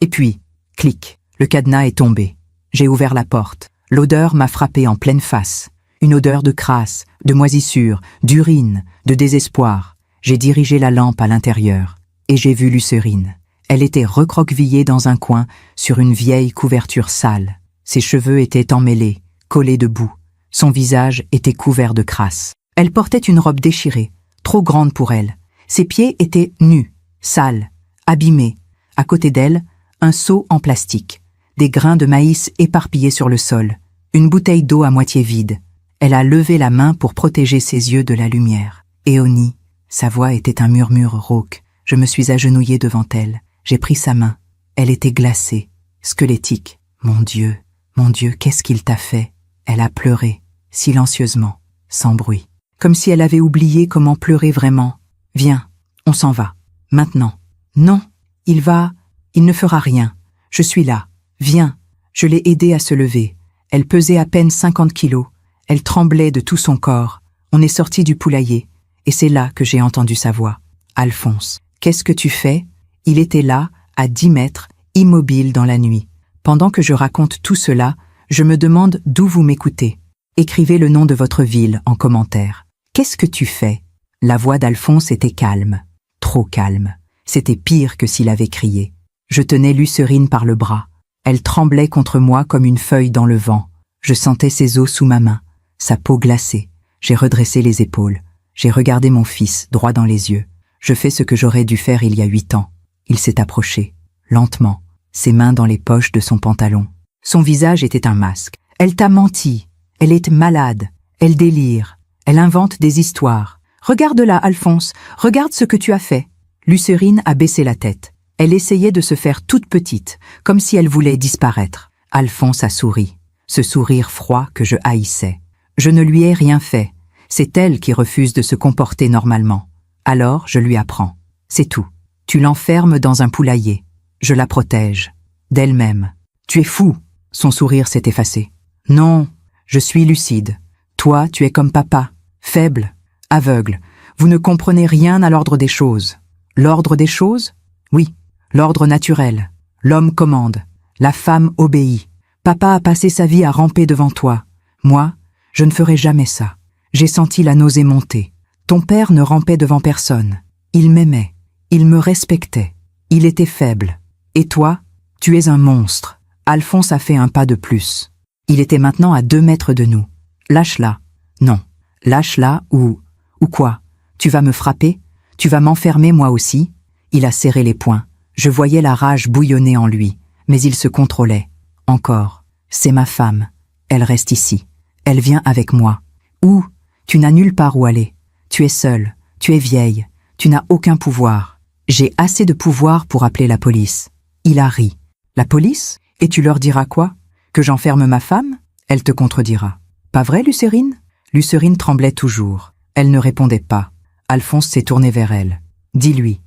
Speaker 1: Et puis, clic, le cadenas est tombé. J'ai ouvert la porte. L'odeur m'a frappé en pleine face. Une odeur de crasse, de moisissure, d'urine, de désespoir. J'ai dirigé la lampe à l'intérieur. Et j'ai vu Lucérine. Elle était recroquevillée dans un coin, sur une vieille couverture sale. Ses cheveux étaient emmêlés, collés de boue. Son visage était couvert de crasse. Elle portait une robe déchirée, trop grande pour elle. Ses pieds étaient nus, sales, abîmés. À côté d'elle, un seau en plastique, des grains de maïs éparpillés sur le sol, une bouteille d'eau à moitié vide. Elle a levé la main pour protéger ses yeux de la lumière. Éonie, sa voix était un murmure rauque. Je me suis agenouillé devant elle. J'ai pris sa main. Elle était glacée, squelettique. Mon Dieu, qu'est-ce qu'il t'a fait? Elle a pleuré, silencieusement, sans bruit. Comme si elle avait oublié comment pleurer vraiment. Viens, on s'en va. Maintenant. Non, il ne fera rien. Je suis là. Viens. Je l'ai aidée à se lever. Elle pesait à peine 50 kilos. Elle tremblait de tout son corps. On est sorti du poulailler. Et c'est là que j'ai entendu sa voix. Alphonse, qu'est-ce que tu fais? Il était là, à 10 mètres, immobile dans la nuit. Pendant que je raconte tout cela, je me demande d'où vous m'écoutez. Écrivez le nom de votre ville en commentaire. Qu'est-ce que tu fais? La voix d'Alphonse était calme. Trop calme. C'était pire que s'il avait crié. Je tenais Lucérine par le bras. Elle tremblait contre moi comme une feuille dans le vent. Je sentais ses os sous ma main, sa peau glacée. J'ai redressé les épaules. J'ai regardé mon fils droit dans les yeux. Je fais ce que j'aurais dû faire il y a 8 ans. Il s'est approché, lentement, ses mains dans les poches de son pantalon. Son visage était un masque. Elle t'a menti. Elle est malade. Elle délire. Elle invente des histoires. Regarde-la, Alphonse. Regarde ce que tu as fait. Lucérine a baissé la tête. Elle essayait de se faire toute petite, comme si elle voulait disparaître. Alphonse a souri. Ce sourire froid que je haïssais. Je ne lui ai rien fait. C'est elle qui refuse de se comporter normalement. Alors, je lui apprends. C'est tout. Tu l'enfermes dans un poulailler. Je la protège. D'elle-même. Tu es fou. Son sourire s'est effacé. Non, je suis lucide. Toi, tu es comme papa. Faible, aveugle. Vous ne comprenez rien à l'ordre des choses. L'ordre des choses? Oui, l'ordre naturel. L'homme commande, la femme obéit. Papa a passé sa vie à ramper devant toi. Moi, je ne ferai jamais ça. J'ai senti la nausée monter. Ton père ne rampait devant personne. Il m'aimait. Il me respectait. Il était faible. Et toi, tu es un monstre. Alphonse a fait un pas de plus. Il était maintenant à 2 mètres de nous. Lâche-la. Non. Lâche-la ou quoi? Tu vas me frapper? Tu vas m'enfermer moi aussi? Il a serré les poings. Je voyais la rage bouillonner en lui, mais il se contrôlait. Encore. C'est ma femme. Elle reste ici. Elle vient avec moi. Où? Tu n'as nulle part où aller. Tu es seule. Tu es vieille. Tu n'as aucun pouvoir. J'ai assez de pouvoir pour appeler la police. Il a ri. La police? Et tu leur diras quoi? Que j'enferme ma femme? Elle te contredira. Pas vrai, Lucérine? Lucérine tremblait toujours. Elle ne répondait pas. Alphonse s'est tourné vers elle. Dis-lui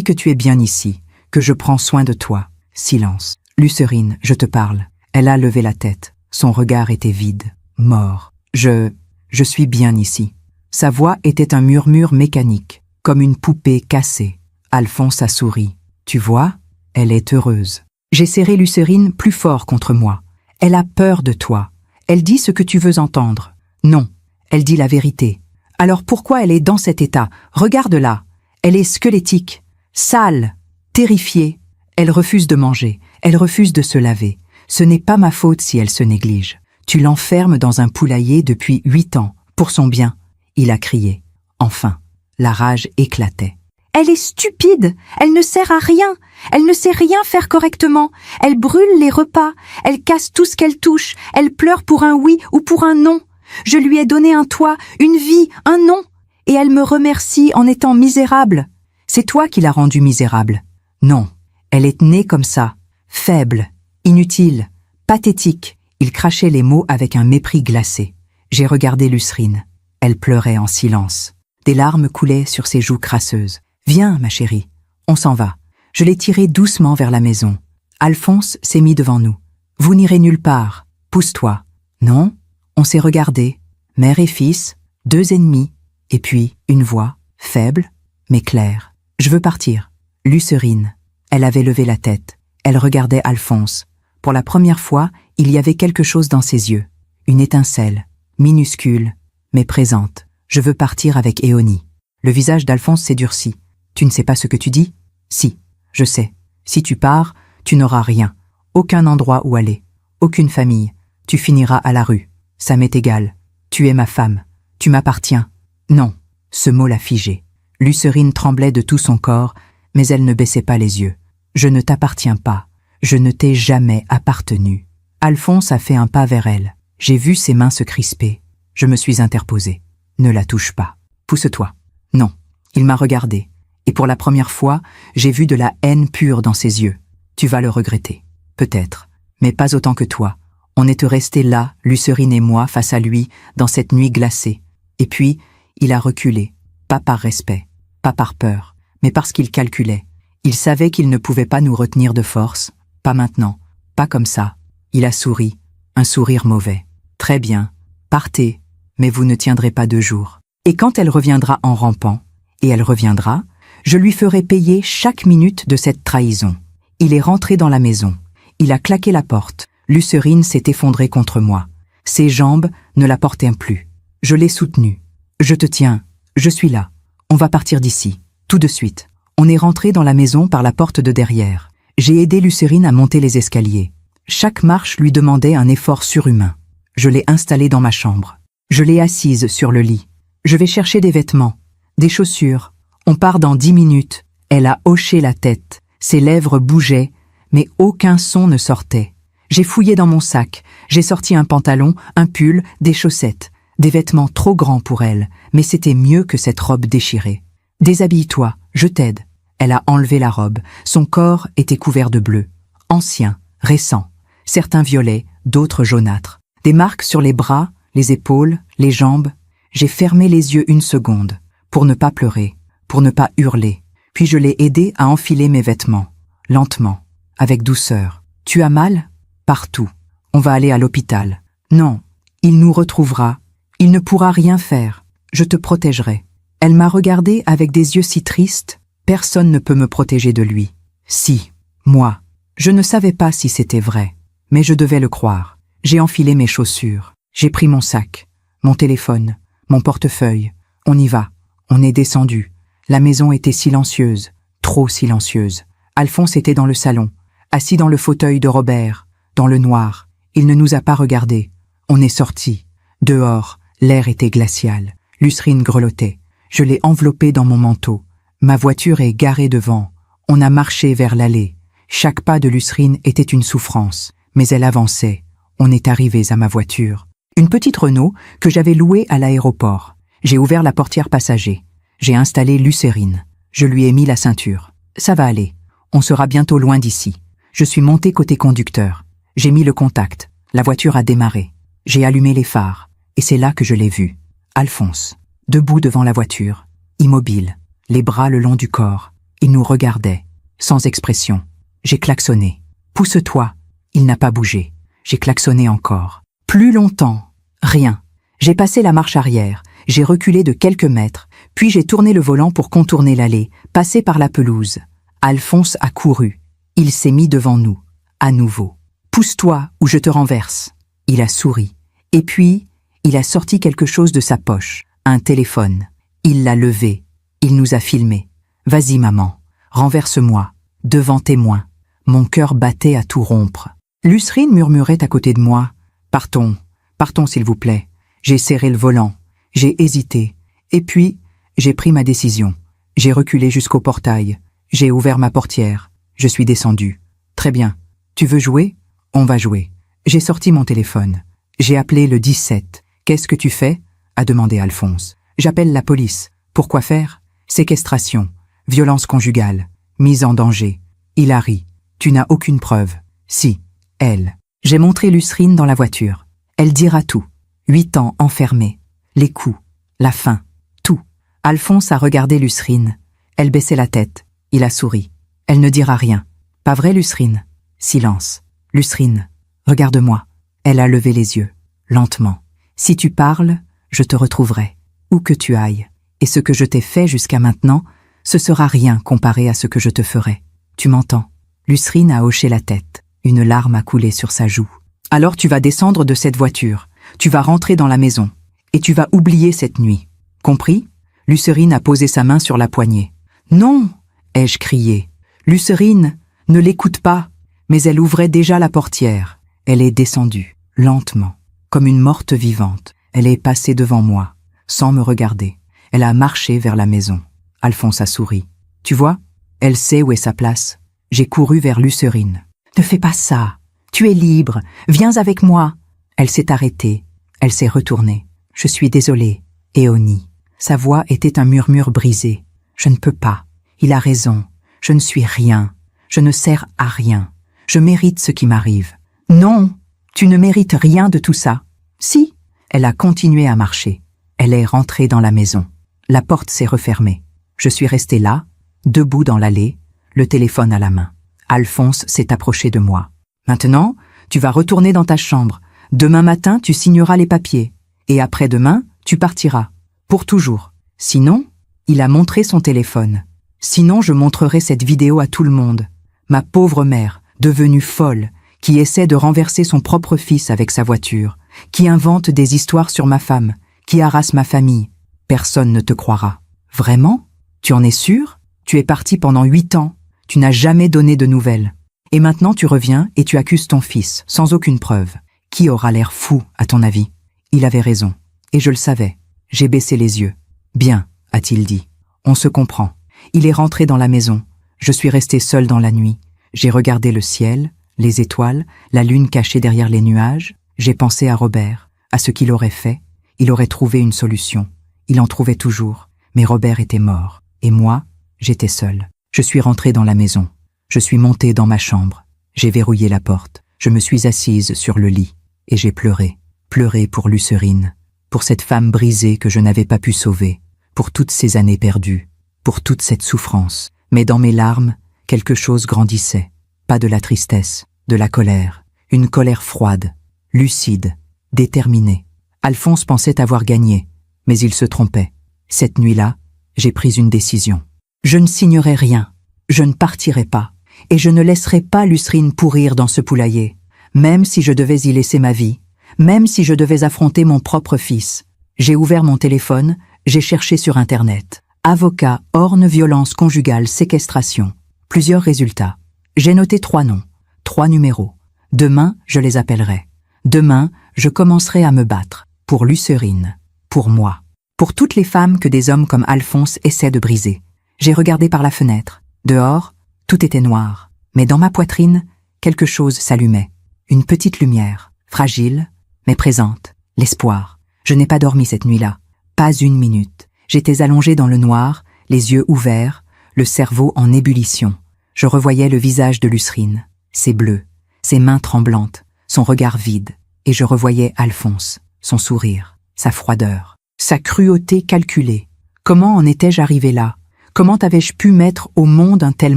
Speaker 1: que tu es bien ici, que je prends soin de toi. Silence. Lucérine, je te parle. Elle a levé la tête. Son regard était vide, mort. Je suis bien ici. Sa voix était un murmure mécanique, comme une poupée cassée. Alphonse a souri. Tu vois, elle est heureuse. J'ai serré Lucérine plus fort contre moi. Elle a peur de toi. Elle dit ce que tu veux entendre. Non, elle dit la vérité. Alors pourquoi elle est dans cet état? Regarde-la. Elle est squelettique, sale, terrifiée. Elle refuse de manger, elle refuse de se laver. Ce n'est pas ma faute si elle se néglige. Tu l'enfermes dans un poulailler depuis 8 ans, pour son bien. Il a crié. Enfin, la rage éclatait. Elle est stupide, elle ne sert à rien, elle ne sait rien faire correctement, elle brûle les repas, elle casse tout ce qu'elle touche, elle pleure pour un oui ou pour un non. Je lui ai donné un toit, une vie, un nom, et elle me remercie en étant misérable. C'est toi qui l'as rendue misérable. Non, elle est née comme ça, faible, inutile, pathétique. Il crachait les mots avec un mépris glacé. J'ai regardé Lucérine. Elle pleurait en silence. Des larmes coulaient sur ses joues crasseuses. Viens, ma chérie, on s'en va. Je l'ai tirée doucement vers la maison. Alphonse s'est mis devant nous. Vous n'irez nulle part. Pousse-toi. Non, on s'est regardés. Mère et fils, 2 ennemis, et puis une voix, faible, mais claire. Je veux partir. Lucérine. Elle avait levé la tête. Elle regardait Alphonse. Pour la première fois, il y avait quelque chose dans ses yeux. Une étincelle, minuscule, mais présente. Je veux partir avec Éonie. Le visage d'Alphonse s'est durci. Tu ne sais pas ce que tu dis? Si, je sais. Si tu pars, tu n'auras rien. Aucun endroit où aller. Aucune famille. Tu finiras à la rue. Ça m'est égal. Tu es ma femme. Tu m'appartiens. Non. Ce mot l'a figé. Lucérine tremblait de tout son corps, mais elle ne baissait pas les yeux. Je ne t'appartiens pas. Je ne t'ai jamais appartenu. Alphonse a fait un pas vers elle. J'ai vu ses mains se crisper. Je me suis interposé. Ne la touche pas. Pousse-toi. Non. Il m'a regardé. Et pour la première fois, j'ai vu de la haine pure dans ses yeux. Tu vas le regretter. Peut-être. Mais pas autant que toi. On était restés là, Lucérine et moi, face à lui, dans cette nuit glacée. Et puis, il a reculé. Pas par respect. Pas par peur. Mais parce qu'il calculait. Il savait qu'il ne pouvait pas nous retenir de force. Pas maintenant. Pas comme ça. Il a souri. Un sourire mauvais. Très bien. Partez. Mais vous ne tiendrez pas 2 jours. Et quand elle reviendra en rampant, et elle reviendra, je lui ferai payer chaque minute de cette trahison. Il est rentré dans la maison. Il a claqué la porte. Lucérine s'est effondrée contre moi. Ses jambes ne la portaient plus. Je l'ai soutenue. Je te tiens. Je suis là. On va partir d'ici. Tout de suite. On est rentré dans la maison par la porte de derrière. J'ai aidé Lucérine à monter les escaliers. Chaque marche lui demandait un effort surhumain. Je l'ai installée dans ma chambre. Je l'ai assise sur le lit. Je vais chercher des vêtements, des chaussures. On part dans 10 minutes. Elle a hoché la tête. Ses lèvres bougeaient, mais aucun son ne sortait. J'ai fouillé dans mon sac. J'ai sorti un pantalon, un pull, des chaussettes. Des vêtements trop grands pour elle, mais c'était mieux que cette robe déchirée. Déshabille-toi, je t'aide. Elle a enlevé la robe. Son corps était couvert de bleu. Ancien, récent. Certains violets, d'autres jaunâtres. Des marques sur les bras, les épaules, les jambes. J'ai fermé les yeux 1 seconde, pour ne pas pleurer, pour ne pas hurler. Puis je l'ai aidé à enfiler mes vêtements, lentement, avec douceur. Tu as mal? Partout. On va aller à l'hôpital. Non, il nous retrouvera. Il ne pourra rien faire. Je te protégerai. Elle m'a regardé avec des yeux si tristes. Personne ne peut me protéger de lui. Si, moi. Je ne savais pas si c'était vrai, mais je devais le croire. J'ai enfilé mes chaussures, j'ai pris mon sac, mon téléphone, mon portefeuille. On y va, on est descendu. La maison était silencieuse, trop silencieuse. Alphonse était dans le salon, assis dans le fauteuil de Robert, dans le noir. Il ne nous a pas regardés. On est sortis. Dehors, l'air était glacial. Lucrine grelottait. Je l'ai enveloppée dans mon manteau. Ma voiture est garée devant. On a marché vers l'allée. Chaque pas de Lucrine était une souffrance, mais elle avançait. On est arrivés à ma voiture. Une petite Renault que j'avais louée à l'aéroport. J'ai ouvert la portière passager. J'ai installé Lucrine. Je lui ai mis la ceinture. Ça va aller. On sera bientôt loin d'ici. Je suis monté côté conducteur. J'ai mis le contact. La voiture a démarré. J'ai allumé les phares. Et c'est là que je l'ai vu. Alphonse, debout devant la voiture, immobile, les bras le long du corps. Il nous regardait, sans expression. J'ai klaxonné. Pousse-toi. Il n'a pas bougé. J'ai klaxonné encore. Plus longtemps. Rien. J'ai passé la marche arrière. J'ai reculé de quelques mètres. Puis j'ai tourné le volant pour contourner l'allée, passer par la pelouse. Alphonse a couru. Il s'est mis devant nous. À nouveau. Pousse-toi ou je te renverse. Il a souri. Et puis, il a sorti quelque chose de sa poche. Un téléphone. Il l'a levé. Il nous a filmés. Vas-y, maman. Renverse-moi. Devant témoin. Mon cœur battait à tout rompre. Lucrine murmurait à côté de moi. Partons. Partons, s'il vous plaît. J'ai serré le volant. J'ai hésité. Et puis, j'ai pris ma décision. J'ai reculé jusqu'au portail. J'ai ouvert ma portière. Je suis descendu. Très bien. Tu veux jouer? On va jouer. J'ai sorti mon téléphone. J'ai appelé le 17. Qu'est-ce que tu fais? A demandé Alphonse. J'appelle la police. Pourquoi faire? Séquestration, violence conjugale, mise en danger. Il a ri. Tu n'as aucune preuve. Si, elle. J'ai montré Lucrine dans la voiture. Elle dira tout. 8 ans enfermée. Les coups, la faim, tout. Alphonse a regardé Lucrine. Elle baissait la tête. Il a souri. Elle ne dira rien. Pas vrai, Lucrine? Silence. Lucrine, regarde-moi. Elle a levé les yeux, lentement. Si tu parles, je te retrouverai, où que tu ailles. Et ce que je t'ai fait jusqu'à maintenant, ce sera rien comparé à ce que je te ferai. Tu m'entends? Lucrine a hoché la tête. Une larme a coulé sur sa joue. Alors tu vas descendre de cette voiture. Tu vas rentrer dans la maison. Et tu vas oublier cette nuit. Compris? Lucrine a posé sa main sur la poignée. Non, ai-je crié. Lucrine, ne l'écoute pas. Mais elle ouvrait déjà la portière. Elle est descendue, lentement, comme une morte vivante. Elle est passée devant moi, sans me regarder. Elle a marché vers la maison. Alphonse a souri. Tu vois, elle sait où est sa place. J'ai couru vers Lucrine. Ne fais pas ça. Tu es libre. Viens avec moi. Elle s'est arrêtée. Elle s'est retournée. Je suis désolée. Éonie. Sa voix était un murmure brisé. Je ne peux pas. Il a raison. Je ne suis rien. Je ne sers à rien. Je mérite ce qui m'arrive. Non, tu ne mérites rien de tout ça. Si, elle a continué à marcher. Elle est rentrée dans la maison. La porte s'est refermée. Je suis restée là, debout dans l'allée, le téléphone à la main. Alphonse s'est approché de moi. Maintenant, tu vas retourner dans ta chambre. Demain matin, tu signeras les papiers. Et après-demain, tu partiras. Pour toujours. Sinon, il a montré son téléphone. Sinon, je montrerai cette vidéo à tout le monde. Ma pauvre mère, devenue folle, qui essaie de renverser son propre fils avec sa voiture, qui invente des histoires sur ma femme, qui harasse ma famille. Personne ne te croira. Vraiment? Tu en es sûr? Tu es parti pendant 8 ans. Tu n'as jamais donné de nouvelles. Et maintenant tu reviens et tu accuses ton fils, sans aucune preuve. Qui aura l'air fou, à ton avis? Il avait raison. Et je le savais. J'ai baissé les yeux. Bien, a-t-il dit. On se comprend. Il est rentré dans la maison. Je suis resté seul dans la nuit. J'ai regardé le ciel, les étoiles, la lune cachée derrière les nuages. J'ai pensé à Robert, à ce qu'il aurait fait. Il aurait trouvé une solution. Il en trouvait toujours. Mais Robert était mort. Et moi, j'étais seul. Je suis rentré dans la maison. Je suis monté dans ma chambre. J'ai verrouillé la porte. Je me suis assise sur le lit. Et j'ai pleuré. Pleuré pour Lucrine. Pour cette femme brisée que je n'avais pas pu sauver. Pour toutes ces années perdues. Pour toute cette souffrance. Mais dans mes larmes, quelque chose grandissait. Pas de la tristesse, de la colère. Une colère froide, lucide, déterminée. Alphonse pensait avoir gagné, mais il se trompait. Cette nuit-là, j'ai pris une décision. Je ne signerai rien, je ne partirai pas, Et je ne laisserai pas Lucrine pourrir dans ce poulailler, même si je devais y laisser ma vie, même si je devais affronter mon propre fils. J'ai ouvert mon téléphone, j'ai cherché sur Internet. Avocat, orne, violence conjugale, séquestration. Plusieurs résultats. J'ai noté 3 noms, 3 numéros. Demain, je les appellerai. Demain, je commencerai à me battre. Pour Lucrine. Pour moi. Pour toutes les femmes que des hommes comme Alphonse essaient de briser. J'ai regardé par la fenêtre. Dehors, tout était noir. Mais dans ma poitrine, quelque chose s'allumait. Une petite lumière, fragile, mais présente. L'espoir. Je n'ai pas dormi cette nuit-là. Pas une minute. J'étais allongée dans le noir, les yeux ouverts, le cerveau en ébullition. Je revoyais le visage de Lucrine, ses bleus, ses mains tremblantes, son regard vide, et je revoyais Alphonse, son sourire, sa froideur, sa cruauté calculée. Comment en étais-je arrivée là? Comment avais-je pu mettre au monde un tel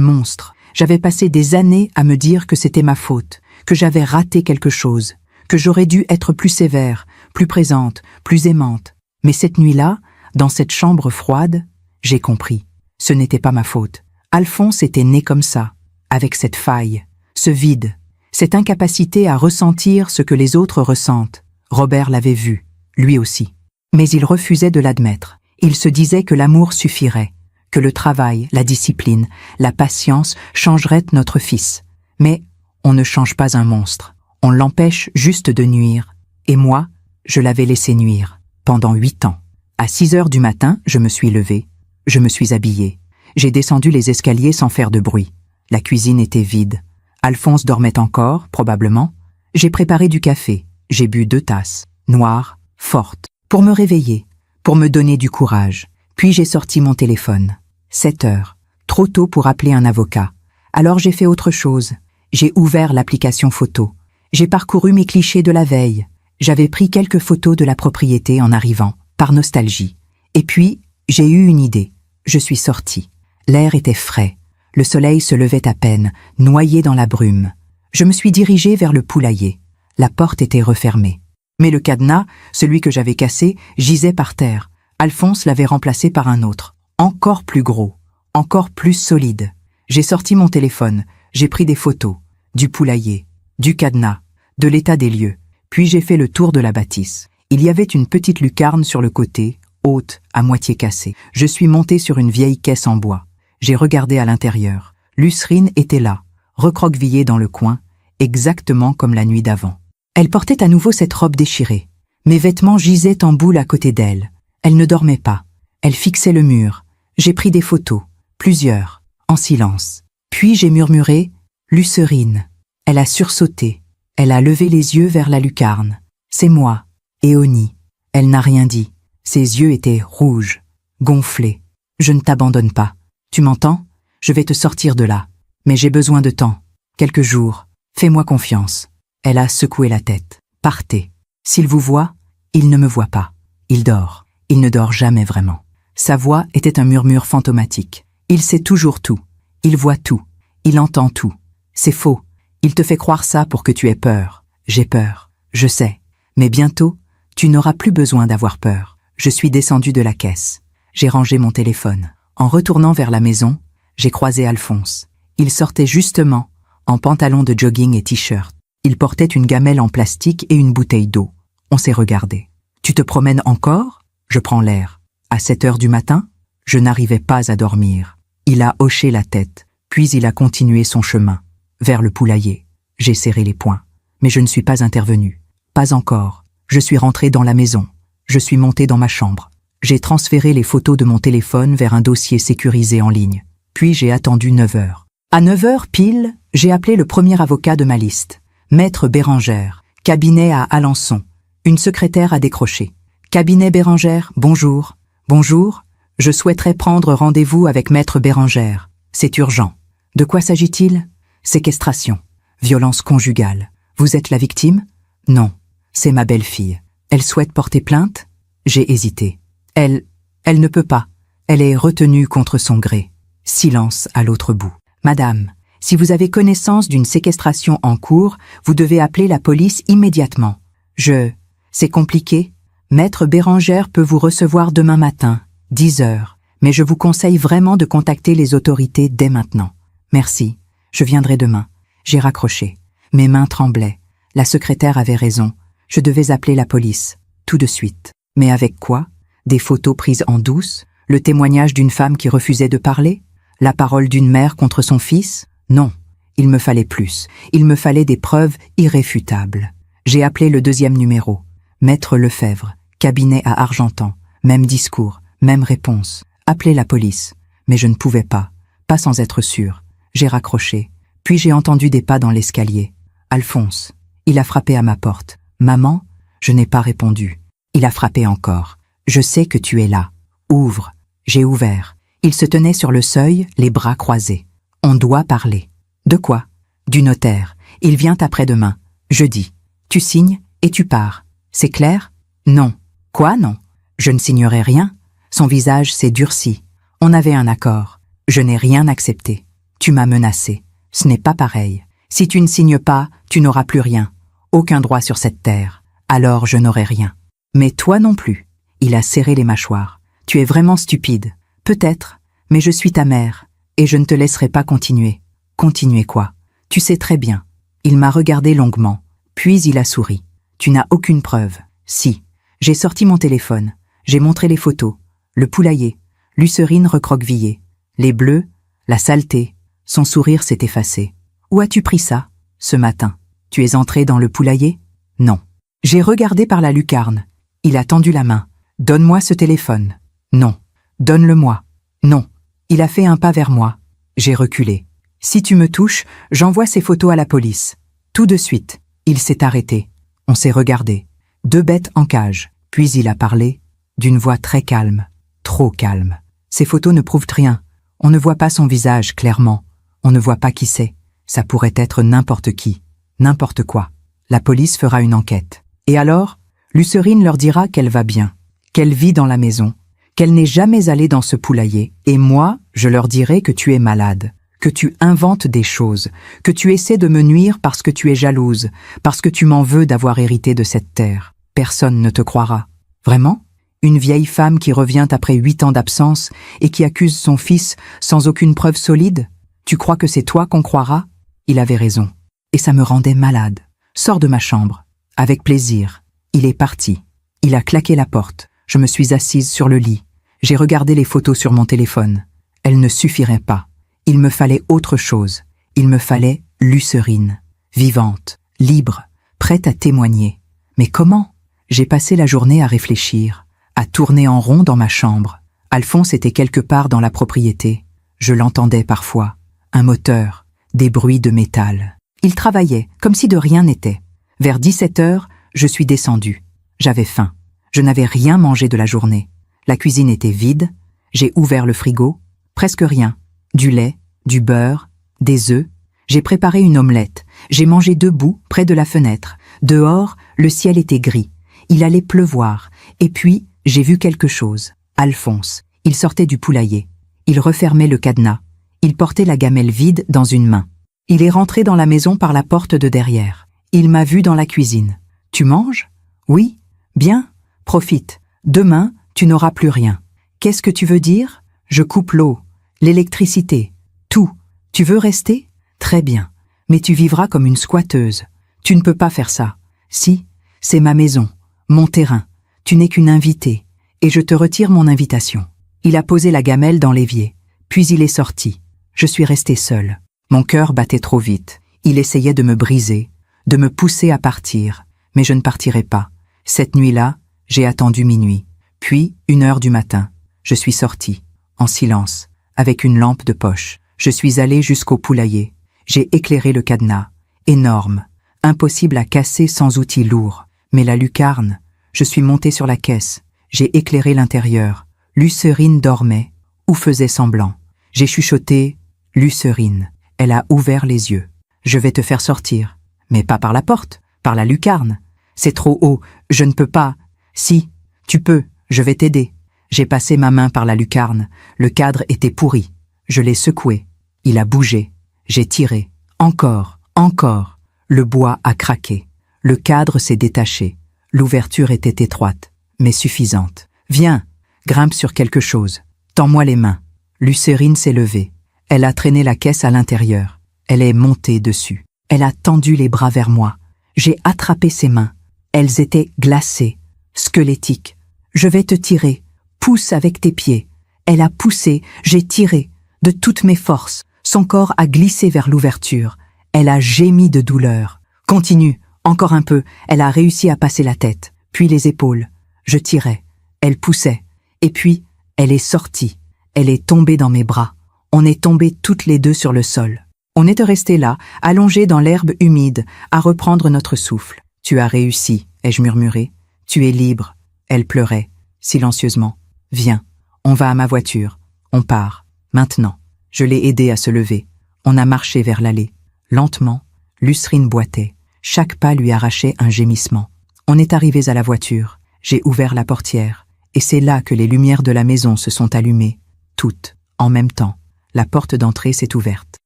Speaker 1: monstre? J'avais passé des années à me dire que c'était ma faute, que j'avais raté quelque chose, que j'aurais dû être plus sévère, plus présente, plus aimante. Mais cette nuit-là, dans cette chambre froide, j'ai compris. Ce n'était pas ma faute. Alphonse était né comme ça, avec cette faille, ce vide, cette incapacité à ressentir ce que les autres ressentent. Robert l'avait vu, lui aussi. Mais il refusait de l'admettre. Il se disait que l'amour suffirait, que le travail, la discipline, la patience changeraient notre fils. Mais on ne change pas un monstre. On l'empêche juste de nuire. Et moi, je l'avais laissé nuire, pendant 8 ans. À 6 heures du matin, je me suis levée. Je me suis habillée. J'ai descendu les escaliers sans faire de bruit. La cuisine était vide. Alphonse dormait encore, probablement. J'ai préparé du café. J'ai bu 2 tasses, noires, fortes, pour me réveiller, pour me donner du courage. Puis j'ai sorti mon téléphone. 7 heures, trop tôt pour appeler un avocat. Alors j'ai fait autre chose. J'ai ouvert l'application photo. J'ai parcouru mes clichés de la veille. J'avais pris quelques photos de la propriété en arrivant, par nostalgie. Et puis, j'ai eu une idée. Je suis sortie. L'air était frais. Le soleil se levait à peine, noyé dans la brume. Je me suis dirigée vers le poulailler. La porte était refermée. Mais le cadenas, celui que j'avais cassé, gisait par terre. Alphonse l'avait remplacé par un autre, encore plus gros, encore plus solide. J'ai sorti mon téléphone, j'ai pris des photos, du poulailler, du cadenas, de l'état des lieux. Puis j'ai fait le tour de la bâtisse. Il y avait une petite lucarne sur le côté, haute, à moitié cassée. Je suis montée sur une vieille caisse en bois. J'ai regardé à l'intérieur. Lucrine était là, recroquevillée dans le coin, exactement comme la nuit d'avant. Elle portait à nouveau cette robe déchirée. Mes vêtements gisaient en boule à côté d'elle. Elle ne dormait pas. Elle fixait le mur. J'ai pris des photos, plusieurs, en silence. Puis j'ai murmuré « Lucrine ». Elle a sursauté. Elle a levé les yeux vers la lucarne. C'est moi, Éonie. Elle n'a rien dit. Ses yeux étaient rouges, gonflés. Je ne t'abandonne pas. Tu m'entends? Je vais te sortir de là. Mais j'ai besoin de temps. Quelques jours. Fais-moi confiance. Elle a secoué la tête. Partez. S'il vous voit, il ne me voit pas. Il dort. Il ne dort jamais vraiment. Sa voix était un murmure fantomatique. Il sait toujours tout. Il voit tout. Il entend tout. C'est faux. Il te fait croire ça pour que tu aies peur. J'ai peur. Je sais. Mais bientôt, tu n'auras plus besoin d'avoir peur. Je suis descendue de la caisse. J'ai rangé mon téléphone. En retournant vers la maison, j'ai croisé Alphonse. Il sortait justement, en pantalon de jogging et t-shirt. Il portait une gamelle en plastique et une bouteille d'eau. On s'est regardé. « Tu te promènes encore ?» Je prends l'air. À 7 heures du matin, je n'arrivais pas à dormir. Il a hoché la tête, puis il a continué son chemin, vers le poulailler. J'ai serré les poings. Mais je ne suis pas intervenue. Pas encore. Je suis rentrée dans la maison. Je suis montée dans ma chambre. J'ai transféré les photos de mon téléphone vers un dossier sécurisé en ligne. Puis j'ai attendu 9 heures. À 9 heures pile, j'ai appelé le premier avocat de ma liste. Maître Bérengère, cabinet à Alençon. Une secrétaire a décroché. Cabinet Bérengère, bonjour. Bonjour, je souhaiterais prendre rendez-vous avec Maître Bérengère. C'est urgent. De quoi s'agit-il? Séquestration. Violence conjugale. Vous êtes la victime? Non, c'est ma belle-fille. Elle souhaite porter plainte? J'ai hésité. Elle ne peut pas. Elle est retenue contre son gré. Silence à l'autre bout. Madame, si vous avez connaissance d'une séquestration en cours, vous devez appeler la police immédiatement. C'est compliqué. Maître Bérengère peut vous recevoir demain matin, 10 heures, mais je vous conseille vraiment de contacter les autorités dès maintenant. Merci. Je viendrai demain. J'ai raccroché. Mes mains tremblaient. La secrétaire avait raison. Je devais appeler la police. Tout de suite. Mais avec quoi? Des photos prises en douce? Le témoignage d'une femme qui refusait de parler? La parole d'une mère contre son fils? Non. Il me fallait plus. Il me fallait des preuves irréfutables. J'ai appelé le 2e numéro. Maître Lefebvre, cabinet à Argentan. Même discours, même réponse. Appeler la police. Mais je ne pouvais pas. Pas sans être sûr. J'ai raccroché. Puis j'ai entendu des pas dans l'escalier. Alphonse. Il a frappé à ma porte. Maman? Je n'ai pas répondu. Il a frappé encore. Je sais que tu es là. Ouvre. J'ai ouvert. Il se tenait sur le seuil, les bras croisés. On doit parler. De quoi? Du notaire. Il vient après-demain. Jeudi. Tu signes et tu pars. C'est clair? Non. Quoi, non? Je ne signerai rien. Son visage s'est durci. On avait un accord. Je n'ai rien accepté. Tu m'as menacé. Ce n'est pas pareil. Si tu ne signes pas, tu n'auras plus rien. Aucun droit sur cette terre. Alors je n'aurai rien. Mais toi non plus. Il a serré les mâchoires. Tu es vraiment stupide. Peut-être, mais je suis ta mère. Et je ne te laisserai pas continuer. Continuer quoi? Tu sais très bien. Il m'a regardé longuement. Puis il a souri. Tu n'as aucune preuve. Si. J'ai sorti mon téléphone. J'ai montré les photos. Le poulailler. Lucérine recroquevillée. Les bleus. La saleté. Son sourire s'est effacé. Où as-tu pris ça? Ce matin. Tu es entré dans le poulailler? Non. J'ai regardé par la lucarne. Il a tendu la main. Donne-moi ce téléphone. Non. Donne-le-moi. Non. Il a fait un pas vers moi. J'ai reculé. Si tu me touches, j'envoie ces photos à la police. Tout de suite. Il s'est arrêté. On s'est regardé. 2 bêtes en cage. Puis il a parlé, d'une voix très calme. Trop calme. Ces photos ne prouvent rien. On ne voit pas son visage clairement. On ne voit pas qui c'est. Ça pourrait être n'importe qui. N'importe quoi. La police fera une enquête. Et alors, Lucérine leur dira qu'elle va bien, qu'elle vit dans la maison, qu'elle n'est jamais allée dans ce poulailler. Et moi, je leur dirai que tu es malade, que tu inventes des choses, que tu essaies de me nuire parce que tu es jalouse, parce que tu m'en veux d'avoir hérité de cette terre. Personne ne te croira. Vraiment? Une vieille femme qui revient après 8 ans d'absence et qui accuse son fils sans aucune preuve solide? Tu crois que c'est toi qu'on croira? Il avait raison. Et ça me rendait malade. Sors de ma chambre. Avec plaisir. Il est parti. Il a claqué la porte. Je me suis assise sur le lit. J'ai regardé les photos sur mon téléphone. Elles ne suffiraient pas. Il me fallait autre chose. Il me fallait Lucérine. Vivante, libre, prête à témoigner. Mais comment? J'ai passé la journée à réfléchir, à tourner en rond dans ma chambre. Alphonse était quelque part dans la propriété. Je l'entendais parfois. Un moteur, des bruits de métal. Il travaillait, comme si de rien n'était. Vers 17 heures, je suis descendue. J'avais faim. Je n'avais rien mangé de la journée. La cuisine était vide. J'ai ouvert le frigo. Presque rien. Du lait, du beurre, des œufs. J'ai préparé une omelette. J'ai mangé debout, près de la fenêtre. Dehors, le ciel était gris. Il allait pleuvoir. Et puis, j'ai vu quelque chose. Alphonse. Il sortait du poulailler. Il refermait le cadenas. Il portait la gamelle vide dans une main. Il est rentré dans la maison par la porte de derrière. Il m'a vu dans la cuisine. « Tu manges? Oui? Bien? Profite. Demain, tu n'auras plus rien. Qu'est-ce que tu veux dire? Je coupe l'eau, l'électricité, tout. Tu veux rester? Très bien. Mais tu vivras comme une squatteuse. Tu ne peux pas faire ça. Si, c'est ma maison, mon terrain. Tu n'es qu'une invitée, et je te retire mon invitation. » Il a posé la gamelle dans l'évier, puis il est sorti. Je suis restée seule. Mon cœur battait trop vite. Il essayait de me briser, de me pousser à partir, mais je ne partirai pas. Cette nuit-là, j'ai attendu minuit. Puis, 1h du matin, je suis sortie, en silence, avec une lampe de poche. Je suis allée jusqu'au poulailler. J'ai éclairé le cadenas. Énorme, impossible à casser sans outils lourds. Mais la lucarne, je suis montée sur la caisse. J'ai éclairé l'intérieur. Lucérine dormait, ou faisait semblant. J'ai chuchoté « Lucérine ». Elle a ouvert les yeux. « Je vais te faire sortir. » Mais pas par la porte, par la lucarne. C'est trop haut, je ne peux pas. Si, tu peux, je vais t'aider. J'ai passé ma main par la lucarne. Le cadre était pourri. Je l'ai secoué. Il a bougé. J'ai tiré. Encore, encore. Le bois a craqué. Le cadre s'est détaché. L'ouverture était étroite, mais suffisante. Viens, grimpe sur quelque chose. Tends-moi les mains. Lucérine s'est levée. Elle a traîné la caisse à l'intérieur. Elle est montée dessus. Elle a tendu les bras vers moi. J'ai attrapé ses mains. Elles étaient glacées, squelettiques. Je vais te tirer. Pousse avec tes pieds. Elle a poussé, j'ai tiré. De toutes mes forces, son corps a glissé vers l'ouverture. Elle a gémi de douleur. Continue, encore un peu. Elle a réussi à passer la tête, puis les épaules. Je tirais. Elle poussait. Et puis, elle est sortie. Elle est tombée dans mes bras. On est tombées toutes les deux sur le sol. On était restés là, allongés dans l'herbe humide, à reprendre notre souffle. « Tu as réussi », ai-je murmuré. « Tu es libre ». Elle pleurait, silencieusement. « Viens, on va à ma voiture. On part. Maintenant. » Je l'ai aidée à se lever. On a marché vers l'allée. Lentement, Lucrine boitait. Chaque pas lui arrachait un gémissement. On est arrivés à la voiture. J'ai ouvert la portière. Et c'est là que les lumières de la maison se sont allumées. Toutes, en même temps. La porte d'entrée s'est ouverte.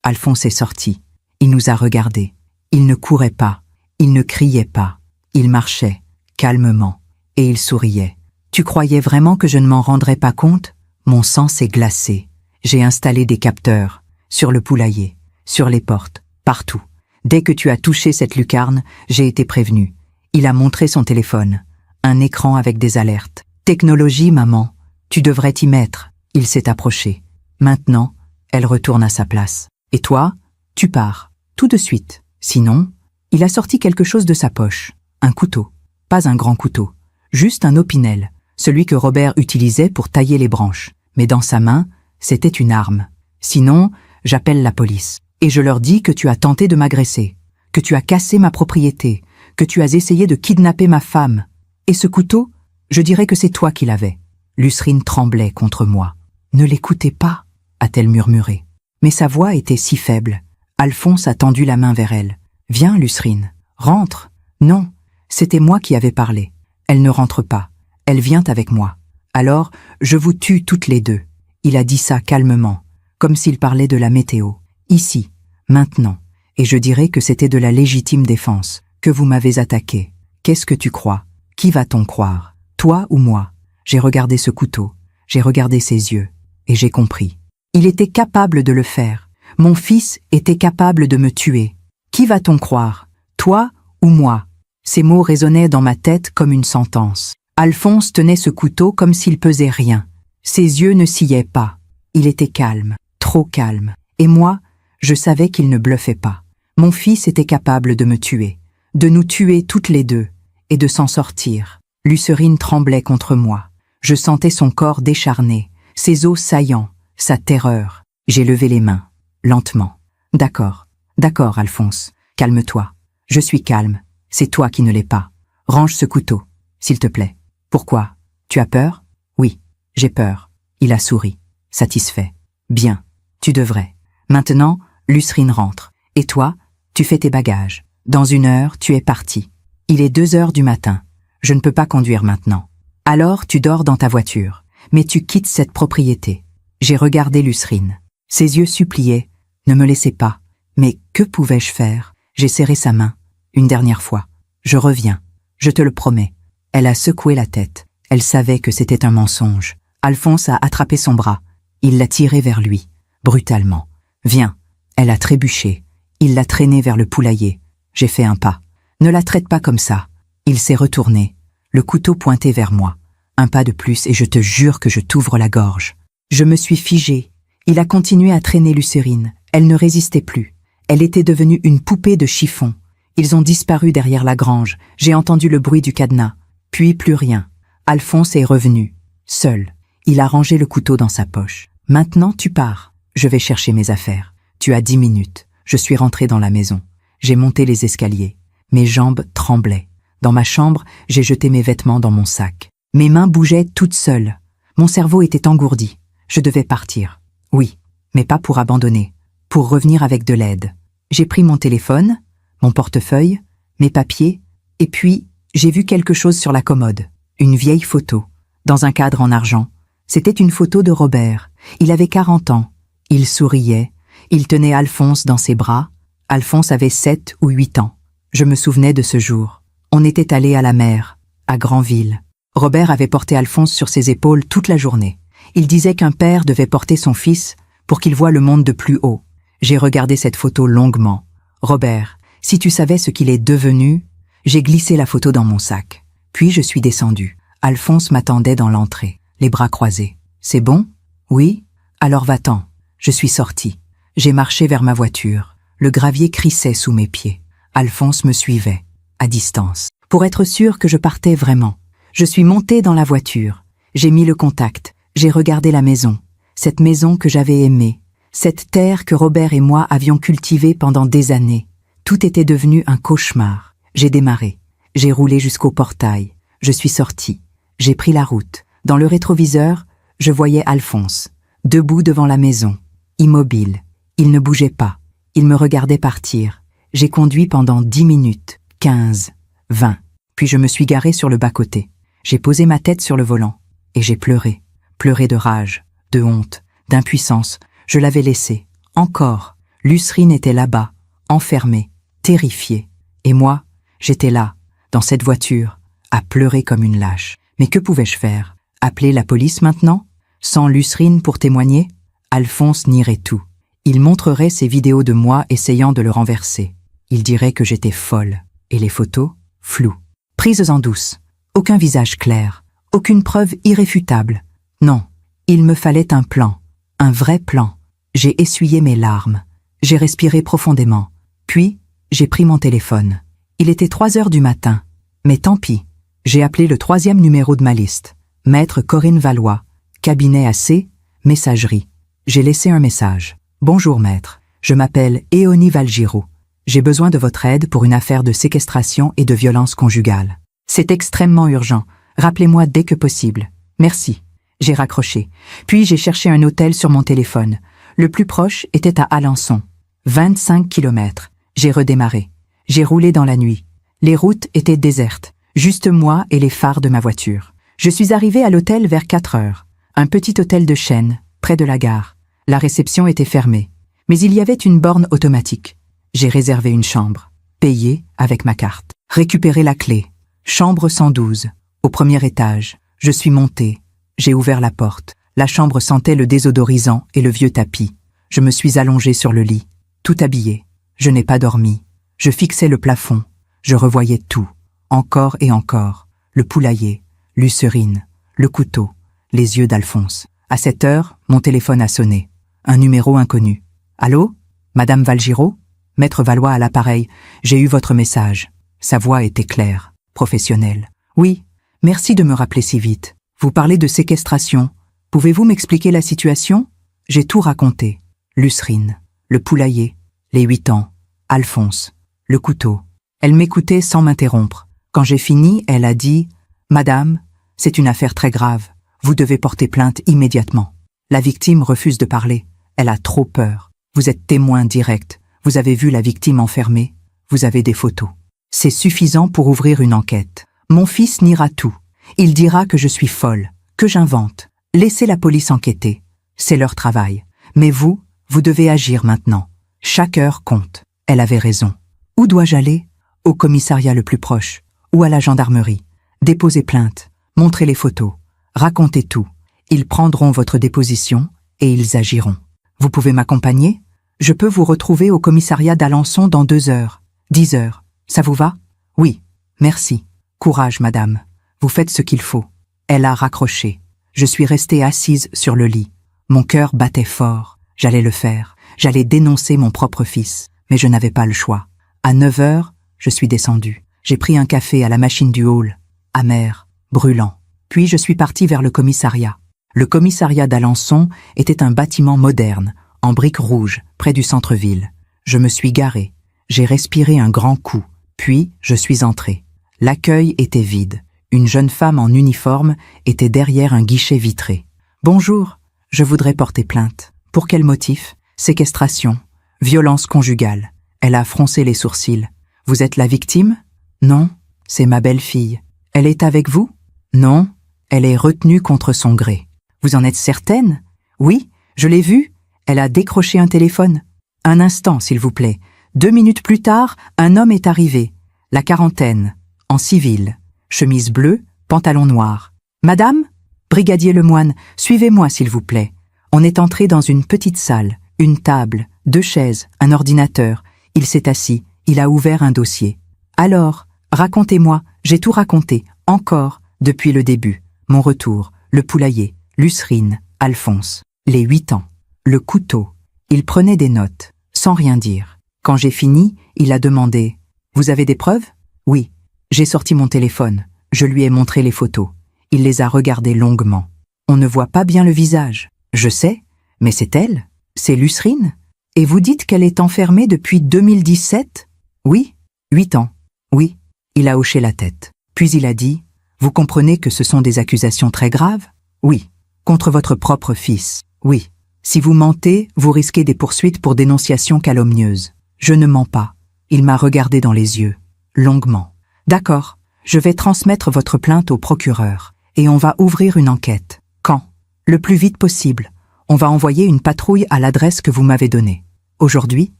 Speaker 1: Alphonse est sorti. Il nous a regardés. Il ne courait pas. Il ne criait pas. Il marchait, calmement. Et il souriait. « Tu croyais vraiment que je ne m'en rendrais pas compte ?» Mon sang s'est glacé. J'ai installé des capteurs. Sur le poulailler. Sur les portes. Partout. Dès que tu as touché cette lucarne, j'ai été prévenu. Il a montré son téléphone. Un écran avec des alertes. « Technologie, maman. Tu devrais t'y mettre. » Il s'est approché. Maintenant, elle retourne à sa place. « Et toi, tu pars. Tout de suite. Sinon, il a sorti quelque chose de sa poche. Un couteau. Pas un grand couteau. Juste un opinel. Celui que Robert utilisait pour tailler les branches. Mais dans sa main, c'était une arme. Sinon, j'appelle la police. Et je leur dis que tu as tenté de m'agresser. Que tu as cassé ma propriété. Que tu as essayé de kidnapper ma femme. Et ce couteau, je dirais que c'est toi qui l'avais. » Lucrine tremblait contre moi. « Ne l'écoutez pas, » a-t-elle murmuré. Mais sa voix était si faible. Alphonse a tendu la main vers elle. « Viens, Lucrine, rentre. » Non, c'était moi qui avais parlé. Elle ne rentre pas. Elle vient avec moi. Alors, je vous tue toutes les deux. Il a dit ça calmement, comme s'il parlait de la météo. Ici, maintenant. Et je dirais que c'était de la légitime défense, que vous m'avez attaqué. Qu'est-ce que tu crois? Qui va-t-on croire? Toi ou moi? J'ai regardé ce couteau. J'ai regardé ses yeux. Et j'ai compris. Il était capable de le faire. Mon fils était capable de me tuer. Qui va-t-on croire? Toi ou moi? Ces mots résonnaient dans ma tête comme une sentence. Alphonse tenait ce couteau comme s'il pesait rien. Ses yeux ne sillaient pas. Il était calme, trop calme. Et moi, je savais qu'il ne bluffait pas. Mon fils était capable de me tuer, de nous tuer toutes les deux, et de s'en sortir. Lucrine tremblait contre moi. Je sentais son corps décharné, ses os saillants, sa terreur. J'ai levé les mains, lentement. « D'accord, d'accord, Alphonse, calme-toi. Je suis calme, c'est toi qui ne l'es pas. Range ce couteau, s'il te plaît. Pourquoi? Tu as peur? Oui, j'ai peur. » Il a souri, satisfait. « Bien, tu devrais. Maintenant, Lucrine rentre. Et toi, tu fais tes bagages. Dans 1 heure, tu es parti. Il est 2 heures du matin. Je ne peux pas conduire maintenant. Alors, tu dors dans ta voiture, mais tu quittes cette propriété. » J'ai regardé Lucrine. Ses yeux suppliaient. Ne me laissez pas. Mais que pouvais-je faire? J'ai serré sa main. Une dernière fois. Je reviens. Je te le promets. Elle a secoué la tête. Elle savait que c'était un mensonge. Alphonse a attrapé son bras. Il l'a tiré vers lui, brutalement. Viens. Elle a trébuché. Il l'a traînée vers le poulailler. J'ai fait un pas. Ne la traite pas comme ça. Il s'est retourné. Le couteau pointé vers moi. Un pas de plus et je te jure que je t'ouvre la gorge. Je me suis figée. Il a continué à traîner Lucrine. Elle ne résistait plus. Elle était devenue une poupée de chiffon. Ils ont disparu derrière la grange. J'ai entendu le bruit du cadenas. Puis plus rien. Alphonse est revenu. Seul. Il a rangé le couteau dans sa poche. Maintenant tu pars. Je vais chercher mes affaires. Tu as 10 minutes. Je suis rentrée dans la maison. J'ai monté les escaliers. Mes jambes tremblaient. Dans ma chambre, j'ai jeté mes vêtements dans mon sac. Mes mains bougeaient toutes seules. Mon cerveau était engourdi. Je devais partir. Oui, mais pas pour abandonner. Pour revenir avec de l'aide. J'ai pris mon téléphone, mon portefeuille, mes papiers, et puis j'ai vu quelque chose sur la commode. Une vieille photo, dans un cadre en argent. C'était une photo de Robert. Il avait 40 ans. Il souriait. Il tenait Alphonse dans ses bras. Alphonse avait 7 ou 8 ans. Je me souvenais de ce jour. On était allé à la mer, à Granville. Robert avait porté Alphonse sur ses épaules toute la journée. Il disait qu'un père devait porter son fils pour qu'il voie le monde de plus haut. J'ai regardé cette photo longuement. Robert, si tu savais ce qu'il est devenu... J'ai glissé la photo dans mon sac. Puis je suis descendu. Alphonse m'attendait dans l'entrée, les bras croisés. « C'est bon? Oui? Alors va-t'en. » Je suis sorti. J'ai marché vers ma voiture. Le gravier crissait sous mes pieds. Alphonse me suivait, à distance, pour être sûr que je partais vraiment. Je suis monté dans la voiture. J'ai mis le contact. J'ai regardé la maison. Cette maison que j'avais aimée. Cette terre que Robert et moi avions cultivée pendant des années. Tout était devenu un cauchemar. J'ai démarré. J'ai roulé jusqu'au portail. Je suis sorti. J'ai pris la route. Dans le rétroviseur, je voyais Alphonse, debout devant la maison, immobile. Il ne bougeait pas. Il me regardait partir. J'ai conduit pendant 10 minutes, 15, 20. Puis je me suis garé sur le bas-côté. J'ai posé ma tête sur le volant. Et j'ai pleuré. Pleuré de rage, de honte, d'impuissance. Je l'avais laissé. Encore. Lucrine était là-bas, enfermée, terrifiée. Et moi, j'étais là, dans cette voiture, à pleurer comme une lâche. Mais que pouvais-je faire? Appeler la police maintenant? Sans Lucrine pour témoigner? Alphonse nierait tout. Il montrerait ses vidéos de moi essayant de le renverser. Il dirait que j'étais folle. Et les photos? Floues. Prises en douce. Aucun visage clair. Aucune preuve irréfutable. Non, il me fallait un plan. Un vrai plan. J'ai essuyé mes larmes. J'ai respiré profondément. Puis, j'ai pris mon téléphone. Il était 3 heures du matin. Mais tant pis. J'ai appelé le 3e numéro de ma liste. Maître Corinne Valois. Cabinet AC, messagerie. J'ai laissé un message. Bonjour maître. Je m'appelle Éonie Valgiraud. J'ai besoin de votre aide pour une affaire de séquestration et de violence conjugale. C'est extrêmement urgent. Rappelez-moi dès que possible. Merci. J'ai raccroché. Puis j'ai cherché un hôtel sur mon téléphone. Le plus proche était à Alençon. 25 kilomètres. J'ai redémarré. J'ai roulé dans la nuit. Les routes étaient désertes. Juste moi et les phares de ma voiture. Je suis arrivé à l'hôtel vers 4 heures. Un petit hôtel de chaîne, près de la gare. La réception était fermée. Mais il y avait une borne automatique. J'ai réservé une chambre. Payé avec ma carte. Récupéré la clé. Chambre 112. Au premier étage. Je suis monté. J'ai ouvert la porte. La chambre sentait le désodorisant et le vieux tapis. Je me suis allongé sur le lit. Tout habillé. Je n'ai pas dormi. Je fixais le plafond. Je revoyais tout. Encore et encore. Le poulailler. Lucrine. Le couteau. Les yeux d'Alphonse. À cette heure, mon téléphone a sonné. Un numéro inconnu. Allô? Madame Valgiraud? Maître Valois à l'appareil. J'ai eu votre message. Sa voix était claire, professionnelle. Oui, merci de me rappeler si vite. Vous parlez de séquestration. Pouvez-vous m'expliquer la situation? J'ai tout raconté. Lucrine, le poulailler, les 8 ans, Alphonse, le couteau. Elle m'écoutait sans m'interrompre. Quand j'ai fini, elle a dit « Madame, c'est une affaire très grave. Vous devez porter plainte immédiatement. La victime refuse de parler. Elle a trop peur. Vous êtes témoin direct. Vous avez vu la victime enfermée. Vous avez des photos. C'est suffisant pour ouvrir une enquête. Mon fils niera tout. Il dira que je suis folle, que j'invente. Laissez la police enquêter. C'est leur travail. Mais vous devez agir maintenant. Chaque heure compte. Elle avait raison. Où dois-je aller? Au commissariat le plus proche. Ou à la gendarmerie. Déposez plainte. Montrez les photos. Racontez tout. Ils prendront votre déposition et ils agiront. Vous pouvez m'accompagner? Je peux vous retrouver au commissariat d'Alençon dans 2 heures. 10 heures. Ça vous va? Oui. Merci. Courage, madame. Vous faites ce qu'il faut. Elle a raccroché. Je suis restée assise sur le lit. Mon cœur battait fort. J'allais le faire. J'allais dénoncer mon propre fils. Mais je n'avais pas le choix. À 9 heures, je suis descendue. J'ai pris un café à la machine du hall. Amer, brûlant. Puis je suis partie vers le commissariat. Le commissariat d'Alençon était un bâtiment moderne, en briques rouges, près du centre-ville. Je me suis garée. J'ai respiré un grand coup. Puis, je suis entrée. L'accueil était vide. Une jeune femme en uniforme était derrière un guichet vitré. « Bonjour, je voudrais porter plainte. Pour quel motif? Séquestration. Violence conjugale. » Elle a froncé les sourcils. « Vous êtes la victime? » « Non, c'est ma belle-fille. Elle est avec vous? » « Non, elle est retenue contre son gré. »« Vous en êtes certaine? » ?»« Oui, je l'ai vue. Elle a décroché un téléphone. »« Un instant, s'il vous plaît. 2 minutes plus tard, un homme est arrivé. La quarantaine, en civil. Chemise bleue, pantalon noir. « Madame? Brigadier Lemoine, suivez-moi, s'il vous plaît. » On est entré dans une petite salle, une table, 2 chaises, un ordinateur. Il s'est assis, il a ouvert un dossier. Alors, racontez-moi, j'ai tout raconté, encore, depuis le début. Mon retour, le poulailler, Lucrine, Alphonse, les 8 ans, le couteau. Il prenait des notes, sans rien dire. Quand j'ai fini, il a demandé « Vous avez des preuves ?» Oui. J'ai sorti mon téléphone, je lui ai montré les photos. Il les a regardées longuement. On ne voit pas bien le visage. Je sais, mais c'est elle, c'est Lucrine. Et vous dites qu'elle est enfermée depuis 2017 ? Oui, 8 ans. Oui, il a hoché la tête. Puis il a dit « Vous comprenez que ce sont des accusations très graves ? Oui. Contre votre propre fils ? Oui. Si vous mentez, vous risquez des poursuites pour dénonciation calomnieuse. Je ne mens pas. » Il m'a regardé dans les yeux, longuement. « D'accord, je vais transmettre votre plainte au procureur et on va ouvrir une enquête. Quand ? Le plus vite possible. On va envoyer une patrouille à l'adresse que vous m'avez donnée. Aujourd'hui,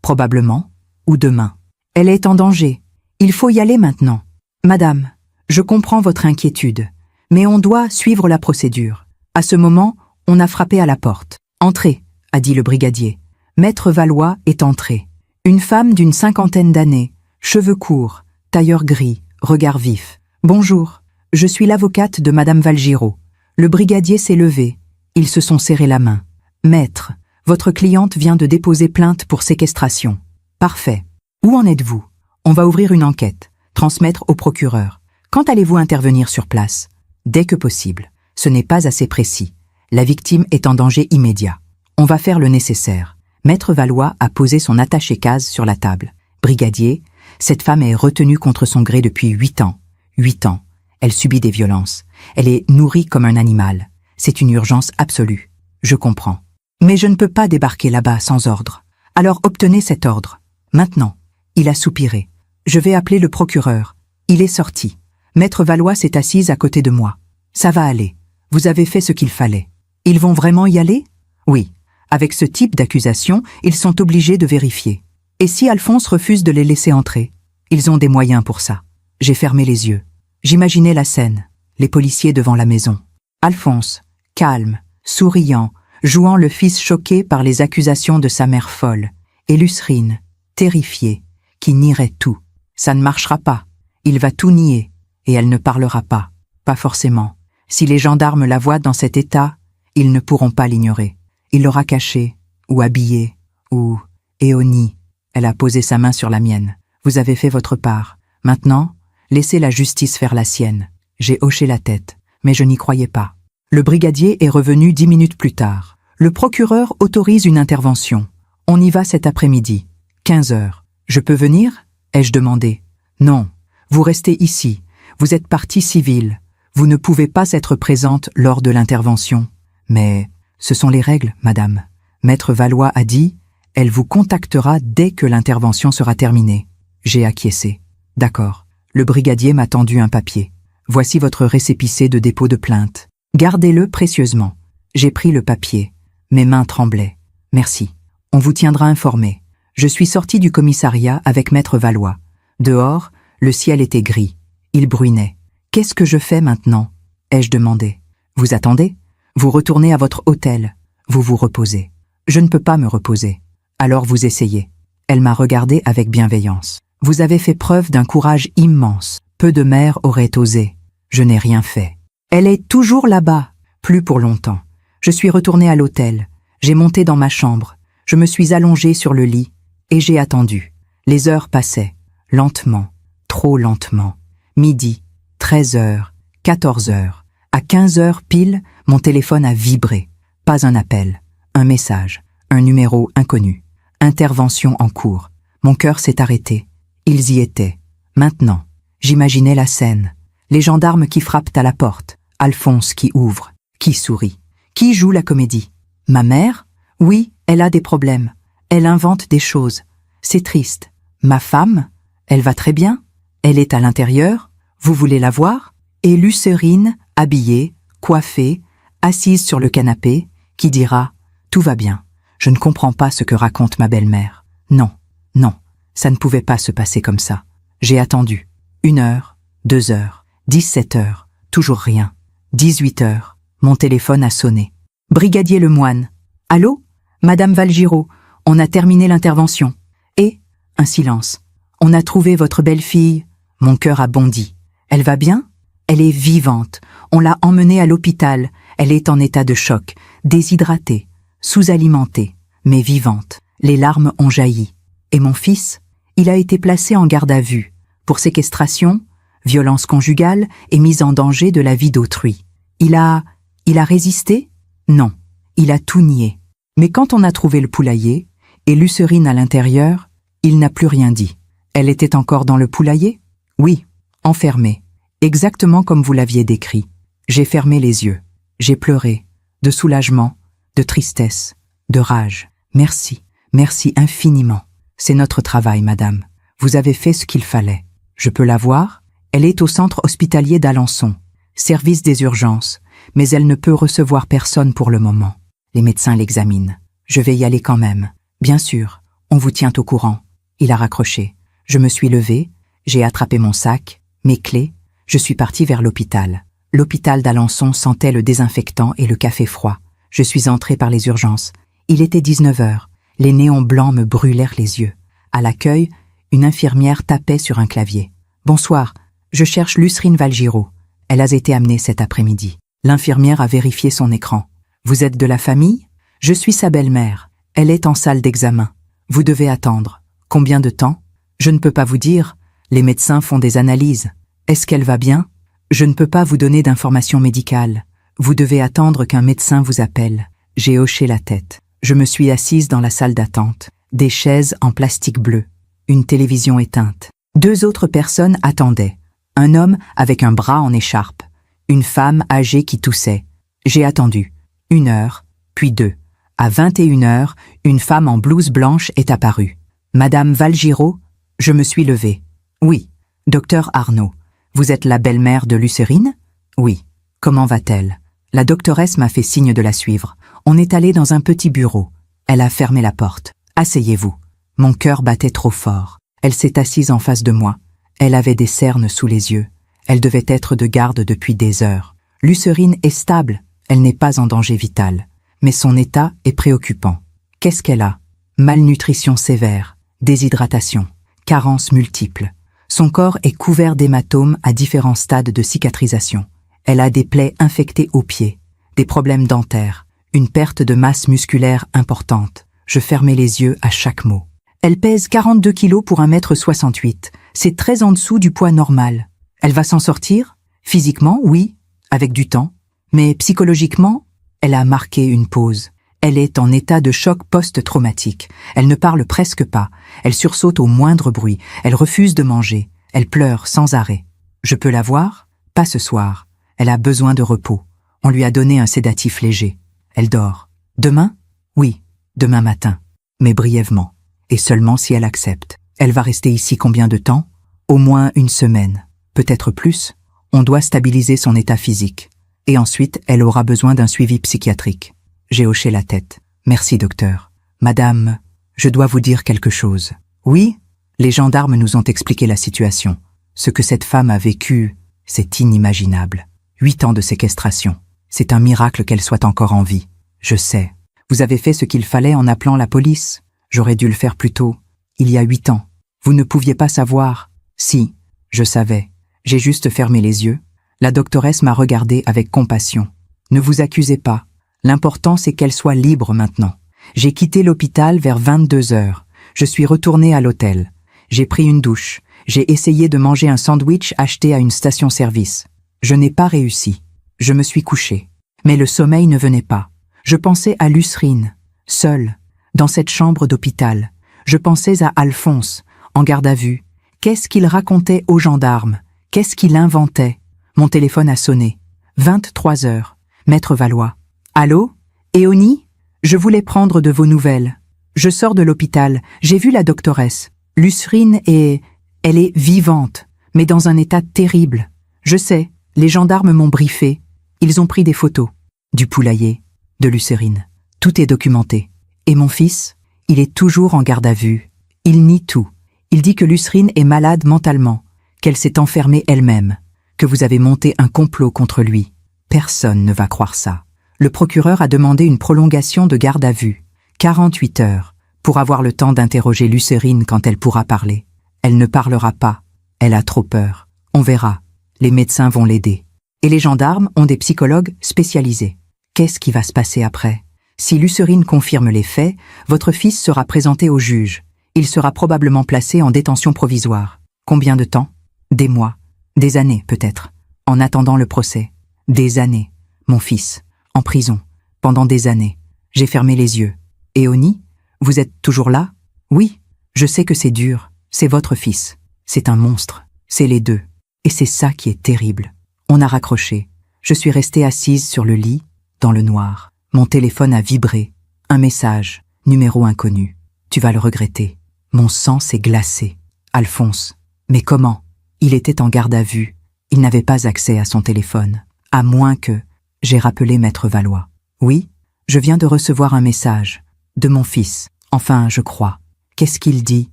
Speaker 1: probablement, ou demain. Elle est en danger. Il faut y aller maintenant. Madame, je comprends votre inquiétude, mais on doit suivre la procédure. À ce moment, on a frappé à la porte. Entrez, a dit le brigadier. Maître Valois est entré. Une femme d'une 50aine d'années, cheveux courts, tailleur gris, regard vif. Bonjour, je suis l'avocate de Madame Valgiraud. Le brigadier s'est levé. Ils se sont serrés la main. Maître, votre cliente vient de déposer plainte pour séquestration. Parfait. Où en êtes-vous ? On va ouvrir une enquête, transmettre au procureur. Quand allez-vous intervenir sur place ? Dès que possible. Ce n'est pas assez précis. La victime est en danger immédiat. On va faire le nécessaire. Maître Valois a posé son attaché-case sur la table. Brigadier, cette femme est retenue contre son gré depuis 8 ans. 8 ans. Elle subit des violences. Elle est nourrie comme un animal. C'est une urgence absolue. Je comprends. Mais je ne peux pas débarquer là-bas sans ordre. Alors obtenez cet ordre. Maintenant. Il a soupiré. Je vais appeler le procureur. Il est sorti. Maître Valois s'est assise à côté de moi. Ça va aller. Vous avez fait ce qu'il fallait. Ils vont vraiment y aller ? Oui. Avec ce type d'accusation, ils sont obligés de vérifier. Et si Alphonse refuse de les laisser entrer ? Ils ont des moyens pour ça. J'ai fermé les yeux. J'imaginais la scène. Les policiers devant la maison. Alphonse, calme, souriant, jouant le fils choqué par les accusations de sa mère folle. Et Lucrine, terrifiée, qui nierait tout. Ça ne marchera pas. Il va tout nier. Et elle ne parlera pas. Pas forcément. Si les gendarmes la voient dans cet état, ils ne pourront pas l'ignorer. Il l'aura cachée, ou habillée, ou... Éonie. Elle a posé sa main sur la mienne. Vous avez fait votre part. Maintenant, laissez la justice faire la sienne. J'ai hoché la tête, mais je n'y croyais pas. Le brigadier est revenu 10 minutes plus tard. Le procureur autorise une intervention. On y va cet après-midi. 15 heures. Je peux venir ? Ai-je demandé. Non. Vous restez ici. Vous êtes partie civile. Vous ne pouvez pas être présente lors de l'intervention. Mais ce sont les règles, madame. Maître Valois a dit, elle vous contactera dès que l'intervention sera terminée. J'ai acquiescé. D'accord. Le brigadier m'a tendu un papier. Voici votre récépissé de dépôt de plainte. Gardez-le précieusement. J'ai pris le papier. Mes mains tremblaient. Merci. On vous tiendra informé. Je suis sorti du commissariat avec Maître Valois. Dehors, le ciel était gris. Il bruinait. Qu'est-ce que je fais maintenant ? Ai-je demandé. Vous attendez ? Vous retournez à votre hôtel. Vous vous reposez. Je ne peux pas me reposer. Alors vous essayez. Elle m'a regardé avec bienveillance. Vous avez fait preuve d'un courage immense. Peu de mères auraient osé. Je n'ai rien fait. Elle est toujours là-bas. Plus pour longtemps. Je suis retourné à l'hôtel. J'ai monté dans ma chambre. Je me suis allongé sur le lit. Et j'ai attendu. Les heures passaient. Lentement. Trop lentement. Midi. 13 heures. 14 heures. À 15 heures pile, mon téléphone a vibré. Pas un appel. Un message. Un numéro inconnu. Intervention en cours. Mon cœur s'est arrêté. Ils y étaient. Maintenant. J'imaginais la scène. Les gendarmes qui frappent à la porte. Alphonse qui ouvre. Qui sourit. Qui joue la comédie. Ma mère ? Oui, elle a des problèmes. Elle invente des choses. C'est triste. Ma femme ? Elle va très bien. Elle est à l'intérieur. Vous voulez la voir ? Et Lucrine, habillée, coiffée, assise sur le canapé, qui dira « Tout va bien. Je ne comprends pas ce que raconte ma belle-mère. » Non, non, ça ne pouvait pas se passer comme ça. J'ai attendu. 1 heure, 2 heures, 17 heures, toujours rien. 18 heures, mon téléphone a sonné. Brigadier Lemoine. Allô ? Madame Valgiraud, On a terminé l'intervention. Et, un silence. On a trouvé votre belle-fille. Mon cœur a bondi. Elle va bien? Elle est vivante. On l'a emmenée à l'hôpital. Elle est en état de choc, déshydratée, sous-alimentée, mais vivante. Les larmes ont jailli. Et mon fils? Il a été placé en garde à vue, pour séquestration, violence conjugale et mise en danger de la vie d'autrui. Il a résisté? Non. Il a tout nié. Mais quand on a trouvé le poulailler, et Lucérine à l'intérieur, il n'a plus rien dit. Elle était encore dans le poulailler? Oui, enfermée. Exactement comme vous l'aviez décrit. J'ai fermé les yeux. J'ai pleuré, de soulagement, de tristesse, de rage. Merci, merci infiniment. C'est notre travail, madame. Vous avez fait ce qu'il fallait. Je peux la voir? Elle est au centre hospitalier d'Alençon, service des urgences, mais elle ne peut recevoir personne pour le moment. Les médecins l'examinent. Je vais y aller quand même. Bien sûr, on vous tient au courant. Il a raccroché. Je me suis levée, j'ai attrapé mon sac, mes clés, je suis partie vers l'hôpital. L'hôpital d'Alençon sentait le désinfectant et le café froid. Je suis entrée par les urgences. Il était 19 heures. Les néons blancs me brûlèrent les yeux. À l'accueil, une infirmière tapait sur un clavier. « Bonsoir, je cherche Lucérine Valgiraud. Elle a été amenée cet après-midi. » L'infirmière a vérifié son écran. « Vous êtes de la famille? Je suis sa belle-mère. Elle est en salle d'examen. Vous devez attendre. Combien de temps? Je ne peux pas vous dire. Les médecins font des analyses. Est-ce qu'elle va bien? Je ne peux pas vous donner d'informations médicales. Vous devez attendre qu'un médecin vous appelle. » J'ai hoché la tête. Je me suis assise dans la salle d'attente. Des chaises en plastique bleu. Une télévision éteinte. 2 autres personnes attendaient. Un homme avec un bras en écharpe. Une femme âgée qui toussait. J'ai attendu. 1 heure, puis 2. À 21 heures, une femme en blouse blanche est apparue. « Madame Valgiraud ?» Je me suis levée. « Oui. Docteur Arnaud. Vous êtes la belle-mère de Lucérine? » « Oui. Comment va-t-elle » La doctoresse m'a fait signe de la suivre. On est allé dans un petit bureau. Elle a fermé la porte. « Asseyez-vous. » Mon cœur battait trop fort. Elle s'est assise en face de moi. Elle avait des cernes sous les yeux. Elle devait être de garde depuis des heures. Lucérine est stable. Elle n'est pas en danger vital. Mais son état est préoccupant. Qu'est-ce qu'elle a? Malnutrition sévère, déshydratation, carences multiples. Son corps est couvert d'hématomes à différents stades de cicatrisation. Elle a des plaies infectées aux pieds, des problèmes dentaires, une perte de masse musculaire importante. Je fermais les yeux à chaque mot. Elle pèse 42 kilos pour 1,68 m. C'est très en dessous du poids normal. Elle va s'en sortir? Physiquement, oui, avec du temps. Mais psychologiquement, elle a marqué une pause. Elle est en état de choc post-traumatique. Elle ne parle presque pas. Elle sursaute au moindre bruit. Elle refuse de manger. Elle pleure sans arrêt. Je peux la voir? Pas ce soir. Elle a besoin de repos. On lui a donné un sédatif léger. Elle dort. Demain? Oui, demain matin. Mais brièvement. Et seulement si elle accepte. Elle va rester ici combien de temps? Au moins 1 semaine. Peut-être plus. On doit stabiliser son état physique. Et ensuite, elle aura besoin d'un suivi psychiatrique. J'ai hoché la tête. Merci, docteur. Madame, je dois vous dire quelque chose. Oui? Les gendarmes nous ont expliqué la situation. Ce que cette femme a vécu, c'est inimaginable. 8 ans de séquestration. C'est un miracle qu'elle soit encore en vie. Je sais. Vous avez fait ce qu'il fallait en appelant la police. J'aurais dû le faire plus tôt. Il y a 8 ans. Vous ne pouviez pas savoir. Si, je savais. J'ai juste fermé les yeux. La doctoresse m'a regardé avec compassion. Ne vous accusez pas. L'important, c'est qu'elle soit libre maintenant. J'ai quitté l'hôpital vers 22 heures. Je suis retournée à l'hôtel. J'ai pris une douche. J'ai essayé de manger un sandwich acheté à une station-service. Je n'ai pas réussi. Je me suis couchée. Mais le sommeil ne venait pas. Je pensais à Lucérine, seule, dans cette chambre d'hôpital. Je pensais à Alphonse, en garde à vue. Qu'est-ce qu'il racontait aux gendarmes? Qu'est-ce qu'il inventait? Mon téléphone a sonné. 23 heures. Maître Valois. Allô? Éonie? Je voulais prendre de vos nouvelles. Je sors de l'hôpital. J'ai vu la doctoresse. Lucérine elle est vivante, mais dans un état terrible. Je sais, les gendarmes m'ont briefé. Ils ont pris des photos. Du poulailler, de Lucérine. Tout est documenté. Et mon fils? Il est toujours en garde à vue. Il nie tout. Il dit que Lucérine est malade mentalement, qu'elle s'est enfermée elle-même, que vous avez monté un complot contre lui. Personne ne va croire ça. Le procureur a demandé une prolongation de garde à vue. 48 heures. pour avoir le temps d'interroger Lucérine quand elle pourra parler. Elle ne parlera pas. Elle a trop peur. On verra. Les médecins vont l'aider. Et les gendarmes ont des psychologues spécialisés. Qu'est-ce qui va se passer après? Si Lucérine confirme les faits, votre fils sera présenté au juge. Il sera probablement placé en détention provisoire. Combien de temps? Des mois. Des années, peut-être. En attendant le procès. Des années. Mon fils. En prison. Pendant des années. J'ai fermé les yeux. Éonie, vous êtes toujours là? Oui. Je sais que c'est dur. C'est votre fils. C'est un monstre. C'est les deux. Et c'est ça qui est terrible. On a raccroché. Je suis restée assise sur le lit, dans le noir. Mon téléphone a vibré. Un message. Numéro inconnu. Tu vas le regretter. Mon sang s'est glacé. Alphonse. Mais comment? Il était en garde à vue. Il n'avait pas accès à son téléphone. À moins que... J'ai rappelé Maître Valois. Oui, je viens de recevoir un message. De mon fils. Enfin, je crois. Qu'est-ce qu'il dit?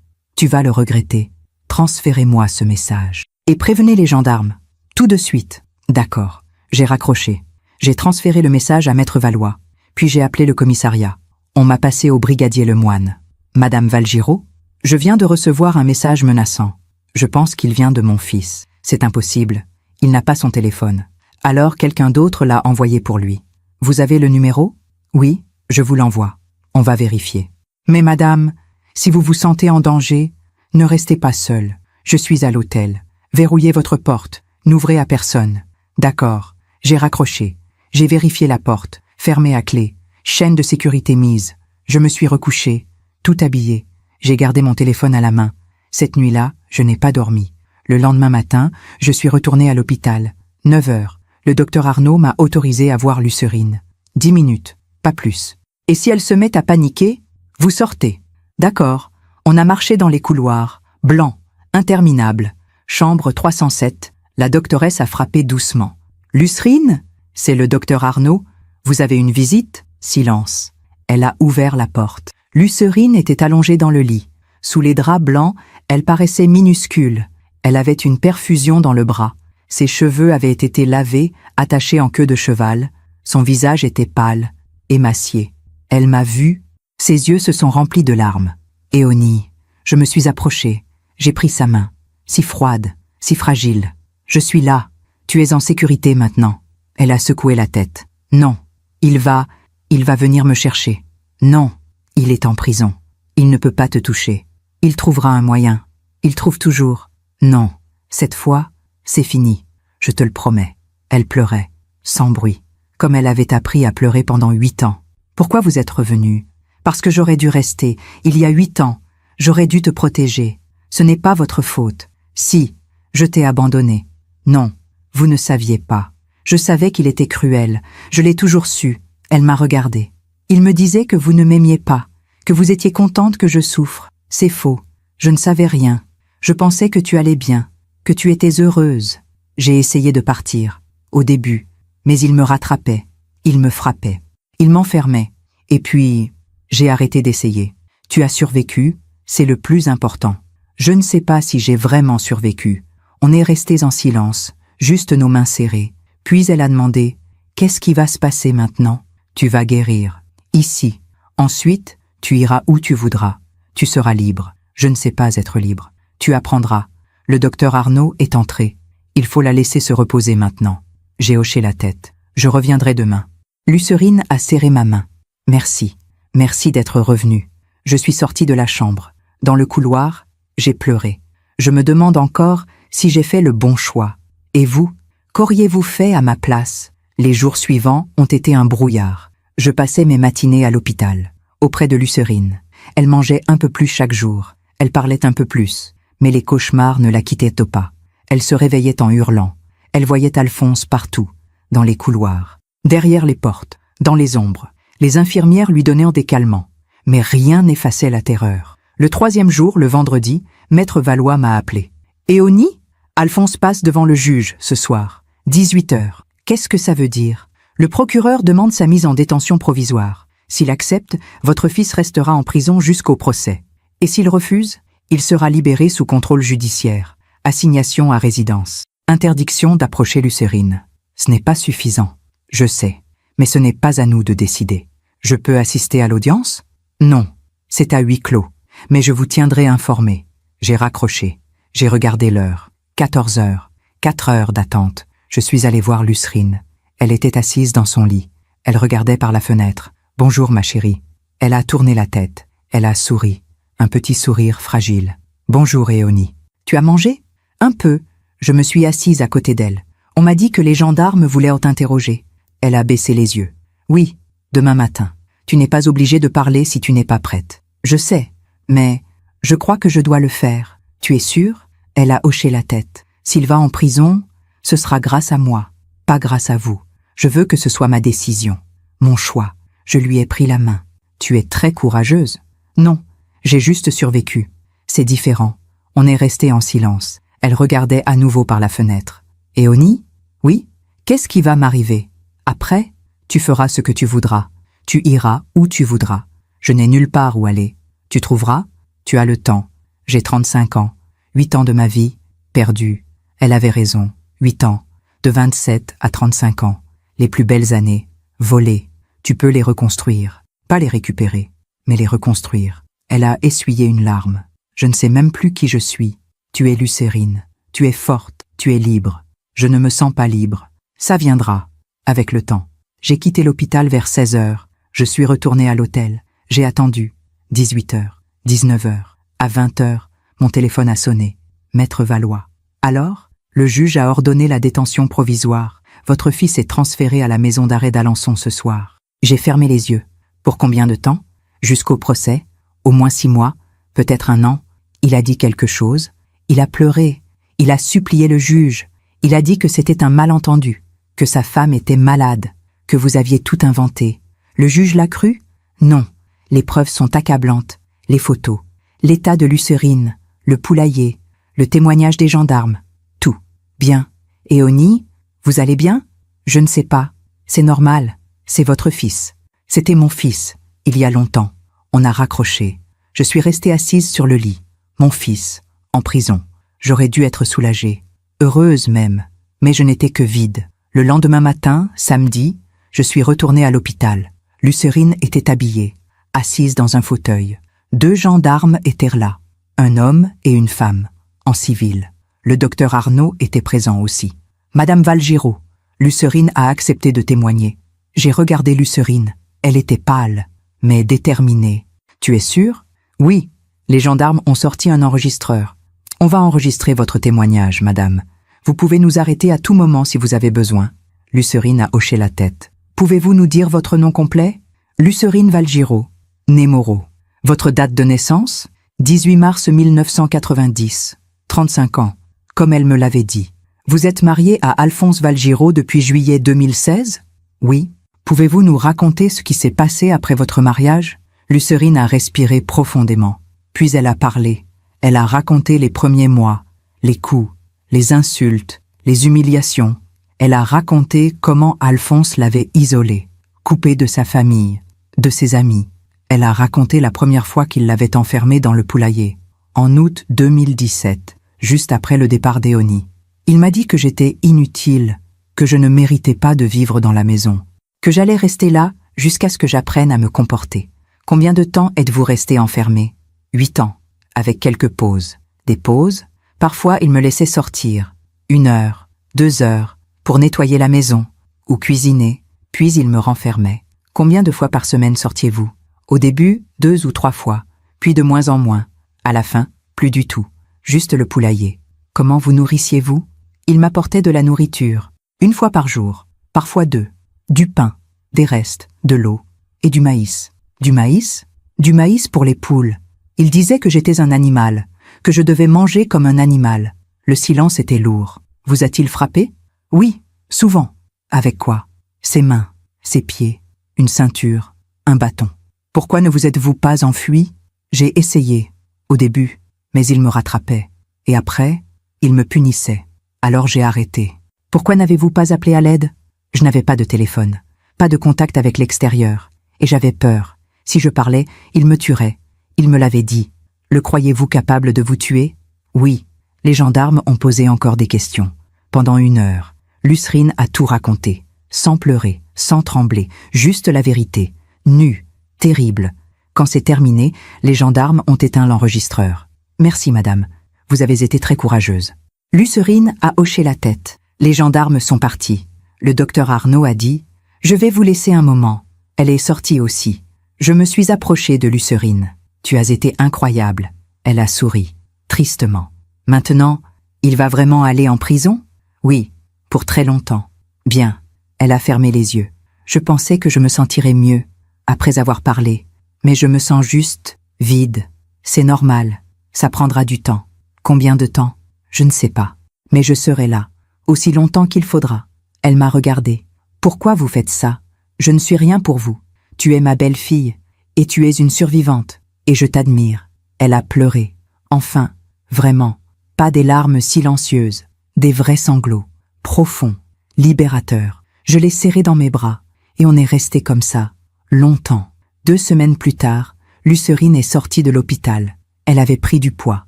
Speaker 1: Tu vas le regretter. Transférez-moi ce message. Et prévenez les gendarmes. Tout de suite. D'accord. J'ai raccroché. J'ai transféré le message à Maître Valois. Puis j'ai appelé le commissariat. On m'a passé au brigadier Lemoine. Madame Valgiraud? Je viens de recevoir un message menaçant. Je pense qu'il vient de mon fils. C'est impossible. Il n'a pas son téléphone. Alors quelqu'un d'autre l'a envoyé pour lui. Vous avez le numéro? Oui, je vous l'envoie. On va vérifier. Mais madame, si vous vous sentez en danger, ne restez pas seule. Je suis à l'hôtel. Verrouillez votre porte. N'ouvrez à personne. D'accord. J'ai raccroché. J'ai vérifié la porte. Fermée à clé. Chaîne de sécurité mise. Je me suis recouchée. Tout habillée. J'ai gardé mon téléphone à la main. Cette nuit-là, je n'ai pas dormi. Le lendemain matin, je suis retournée à l'hôpital. 9 heures. Le docteur Arnaud m'a autorisé à voir Lucérine. 10 minutes, pas plus. Et si elle se met à paniquer, vous sortez. D'accord. On a marché dans les couloirs, blancs, interminables. Chambre 307, la doctoresse a frappé doucement. Lucérine? C'est le docteur Arnaud. Vous avez une visite? Silence. Elle a ouvert la porte. Lucérine était allongée dans le lit. Sous les draps blancs, elle paraissait minuscule. Elle avait une perfusion dans le bras. Ses cheveux avaient été lavés, attachés en queue de cheval. Son visage était pâle, émacié. Elle m'a vue. Ses yeux se sont remplis de larmes. Éonie, je me suis approchée. J'ai pris sa main. Si froide, si fragile. Je suis là. Tu es en sécurité maintenant. Elle a secoué la tête. Non. Il va venir me chercher. Non. Il est en prison. Il ne peut pas te toucher. Il trouvera un moyen. Il trouve toujours. Non. Cette fois, c'est fini. Je te le promets. Elle pleurait, sans bruit, comme elle avait appris à pleurer pendant 8 ans. Pourquoi vous êtes revenu? Parce que j'aurais dû rester. Il y a 8 ans. J'aurais dû te protéger. Ce n'est pas votre faute. Si, je t'ai abandonné. Non, vous ne saviez pas. Je savais qu'il était cruel. Je l'ai toujours su. Elle m'a regardé. Il me disait que vous ne m'aimiez pas, que vous étiez contente que je souffre. C'est faux. Je ne savais rien. Je pensais que tu allais bien, que tu étais heureuse. J'ai essayé de partir, au début, mais il me rattrapait, il me frappait, il m'enfermait. Et puis, j'ai arrêté d'essayer. Tu as survécu, c'est le plus important. Je ne sais pas si j'ai vraiment survécu. On est restés en silence, juste nos mains serrées. Puis elle a demandé, « Qu'est-ce qui va se passer maintenant? Tu vas guérir. Ici. Ensuite, tu iras où tu voudras. Tu seras libre. Je ne sais pas être libre. Tu apprendras. Le docteur Arnaud est entré. Il faut la laisser se reposer maintenant. » J'ai hoché la tête. Je reviendrai demain. Lucérine a serré ma main. Merci. Merci d'être revenue. Je suis sortie de la chambre. Dans le couloir, j'ai pleuré. Je me demande encore si j'ai fait le bon choix. Et vous? Qu'auriez-vous fait à ma place? Les jours suivants ont été un brouillard. Je passais mes matinées à l'hôpital, auprès de Lucérine. Elle mangeait un peu plus chaque jour. Elle parlait un peu plus. Mais les cauchemars ne la quittaient pas. Elle se réveillait en hurlant. Elle voyait Alphonse partout, dans les couloirs, derrière les portes, dans les ombres. Les infirmières lui donnaient des calmants. Mais rien n'effaçait la terreur. Le 3e jour, le vendredi, Maître Valois m'a appelé. « Éonie, Alphonse passe devant le juge ce soir. 18 heures. Qu'est-ce que ça veut dire? Le procureur demande sa mise en détention provisoire. S'il accepte, votre fils restera en prison jusqu'au procès. Et s'il refuse, il sera libéré sous contrôle judiciaire. Assignation à résidence. Interdiction d'approcher Lucérine. Ce n'est pas suffisant. Je sais. Mais ce n'est pas à nous de décider. Je peux assister à l'audience? Non. C'est à huis clos. Mais je vous tiendrai informé. J'ai raccroché. J'ai regardé l'heure. 14 heures. 4 heures d'attente. Je suis allé voir Lucrine. Elle était assise dans son lit. Elle regardait par la fenêtre. « Bonjour, ma chérie. » Elle a tourné la tête. Elle a souri. Un petit sourire fragile. « Bonjour, Éonie. Tu as mangé ?»« Un peu. » Je me suis assise à côté d'elle. On m'a dit que les gendarmes voulaient t'interroger. Elle a baissé les yeux. « Oui, demain matin. Tu n'es pas obligée de parler si tu n'es pas prête. Je sais, mais je crois que je dois le faire. Tu es sûre ?» Elle a hoché la tête. « S'il va en prison, ce sera grâce à moi, pas grâce à vous. Je veux que ce soit ma décision, mon choix. » Je lui ai pris la main. « Tu es très courageuse. » »« Non, j'ai juste survécu. C'est différent. » On est resté en silence. Elle regardait à nouveau par la fenêtre. « Éonie ? Oui ? Qu'est-ce qui va m'arriver ? Après, tu feras ce que tu voudras. Tu iras où tu voudras. Je n'ai nulle part où aller. Tu trouveras ? Tu as le temps. J'ai 35 ans. 8 ans de ma vie, perdus. Elle avait raison. 8 ans. De 27 à 35 ans. Les plus belles années. Volées. Tu peux les reconstruire. Pas les récupérer, mais les reconstruire. Elle a essuyé une larme. Je ne sais même plus qui je suis. Tu es Lucrine. Tu es forte. Tu es libre. Je ne me sens pas libre. Ça viendra. Avec le temps. J'ai quitté l'hôpital vers 16 heures. Je suis retournée à l'hôtel. J'ai attendu. 18 heures. 19 heures. À 20 heures, mon téléphone a sonné. Maître Valois. Alors, le juge a ordonné la détention provisoire. Votre fils est transféré à la maison d'arrêt d'Alençon ce soir. J'ai fermé les yeux. Pour combien de temps ? Jusqu'au procès ? Au moins 6 mois, peut-être 1 an. Il a dit quelque chose. Il a pleuré. Il a supplié le juge. Il a dit que c'était un malentendu, que sa femme était malade, que vous aviez tout inventé. Le juge l'a cru ? Non. Les preuves sont accablantes. Les photos, l'état de Lucrine, le poulailler, le témoignage des gendarmes. Tout. Bien. Éonie, vous allez bien ? Je ne sais pas. C'est normal. C'est votre fils. C'était mon fils, il y a longtemps. On a raccroché. Je suis restée assise sur le lit. Mon fils, en prison. J'aurais dû être soulagée, heureuse même, mais je n'étais que vide. Le lendemain matin, samedi, je suis retournée à l'hôpital. Lucrine était habillée, assise dans un fauteuil. 2 gendarmes étaient là, un homme et une femme, en civil. Le docteur Arnaud était présent aussi. Madame Valgiraud, Lucrine a accepté de témoigner. J'ai regardé Lucrine. Elle était pâle, mais déterminée. « Tu es sûre ? » ?»« Oui. Les gendarmes ont sorti un enregistreur. On va enregistrer votre témoignage, madame. Vous pouvez nous arrêter à tout moment si vous avez besoin. » Lucrine a hoché la tête. « Pouvez-vous nous dire votre nom complet ? » Lucrine Valgiraud, née Moreau. Votre date de naissance ? 18 mars 1990. 35 ans, comme elle me l'avait dit. Vous êtes mariée à Alphonse Valgiraud depuis juillet 2016 ? Oui. Pouvez-vous nous raconter ce qui s'est passé après votre mariage ? Lucrine a respiré profondément. Puis elle a parlé. Elle a raconté les premiers mois, les coups, les insultes, les humiliations. Elle a raconté comment Alphonse l'avait isolée, coupée de sa famille, de ses amis. Elle a raconté la première fois qu'il l'avait enfermée dans le poulailler, en août 2017, juste après le départ d'Éonie. Il m'a dit que j'étais inutile, que je ne méritais pas de vivre dans la maison, que j'allais rester là jusqu'à ce que j'apprenne à me comporter. Combien de temps êtes-vous resté enfermé ? 8 ans, avec quelques pauses. Des pauses, parfois il me laissait sortir, 1 heure, 2 heures, pour nettoyer la maison, ou cuisiner, puis il me renfermait. Combien de fois par semaine sortiez-vous ? Au début, 2 ou 3 fois, puis de moins en moins. À la fin, plus du tout, juste le poulailler. Comment vous nourrissiez-vous ? Il m'apportait de la nourriture, 1 fois par jour, parfois 2. Du pain, des restes, de l'eau et du maïs. Du maïs ? Du maïs pour les poules. Il disait que j'étais un animal, que je devais manger comme un animal. Le silence était lourd. Vous a-t-il frappé ? Oui, souvent. Avec quoi ? Ses mains, ses pieds, une ceinture, un bâton. Pourquoi ne vous êtes-vous pas enfui ? J'ai essayé, au début, mais il me rattrapait. Et après, il me punissait. Alors j'ai arrêté. Pourquoi n'avez-vous pas appelé à l'aide ? Je n'avais pas de téléphone, pas de contact avec l'extérieur. Et j'avais peur. Si je parlais, il me tuerait. Il me l'avait dit. Le croyez-vous capable de vous tuer ? Oui. Les gendarmes ont posé encore des questions. Pendant 1 heure, Lucrine a tout raconté, sans pleurer, sans trembler, juste la vérité, nue, terrible. Quand c'est terminé, les gendarmes ont éteint l'enregistreur. Merci, madame. Vous avez été très courageuse. Lucérine a hoché la tête. Les gendarmes sont partis. Le docteur Arnaud a dit « Je vais vous laisser un moment ». Elle est sortie aussi. Je me suis approchée de Lucérine. « Tu as été incroyable ». Elle a souri, tristement. « Maintenant, il va vraiment aller en prison ? » ?»« Oui, pour très longtemps. » »« Bien. » Elle a fermé les yeux. « Je pensais que je me sentirais mieux, après avoir parlé. Mais je me sens juste vide. C'est normal. Ça prendra du temps. Combien de temps ? Je ne sais pas. Mais je serai là, aussi longtemps qu'il faudra. » Elle m'a regardée. « Pourquoi vous faites ça ? Je ne suis rien pour vous. Tu es ma belle-fille, et tu es une survivante, et je t'admire. » Elle a pleuré. Enfin, vraiment, pas des larmes silencieuses, des vrais sanglots, profonds, libérateurs. Je l'ai serrée dans mes bras, et on est resté comme ça, longtemps. 2 semaines plus tard, Lucérine est sortie de l'hôpital. Elle avait pris du poids.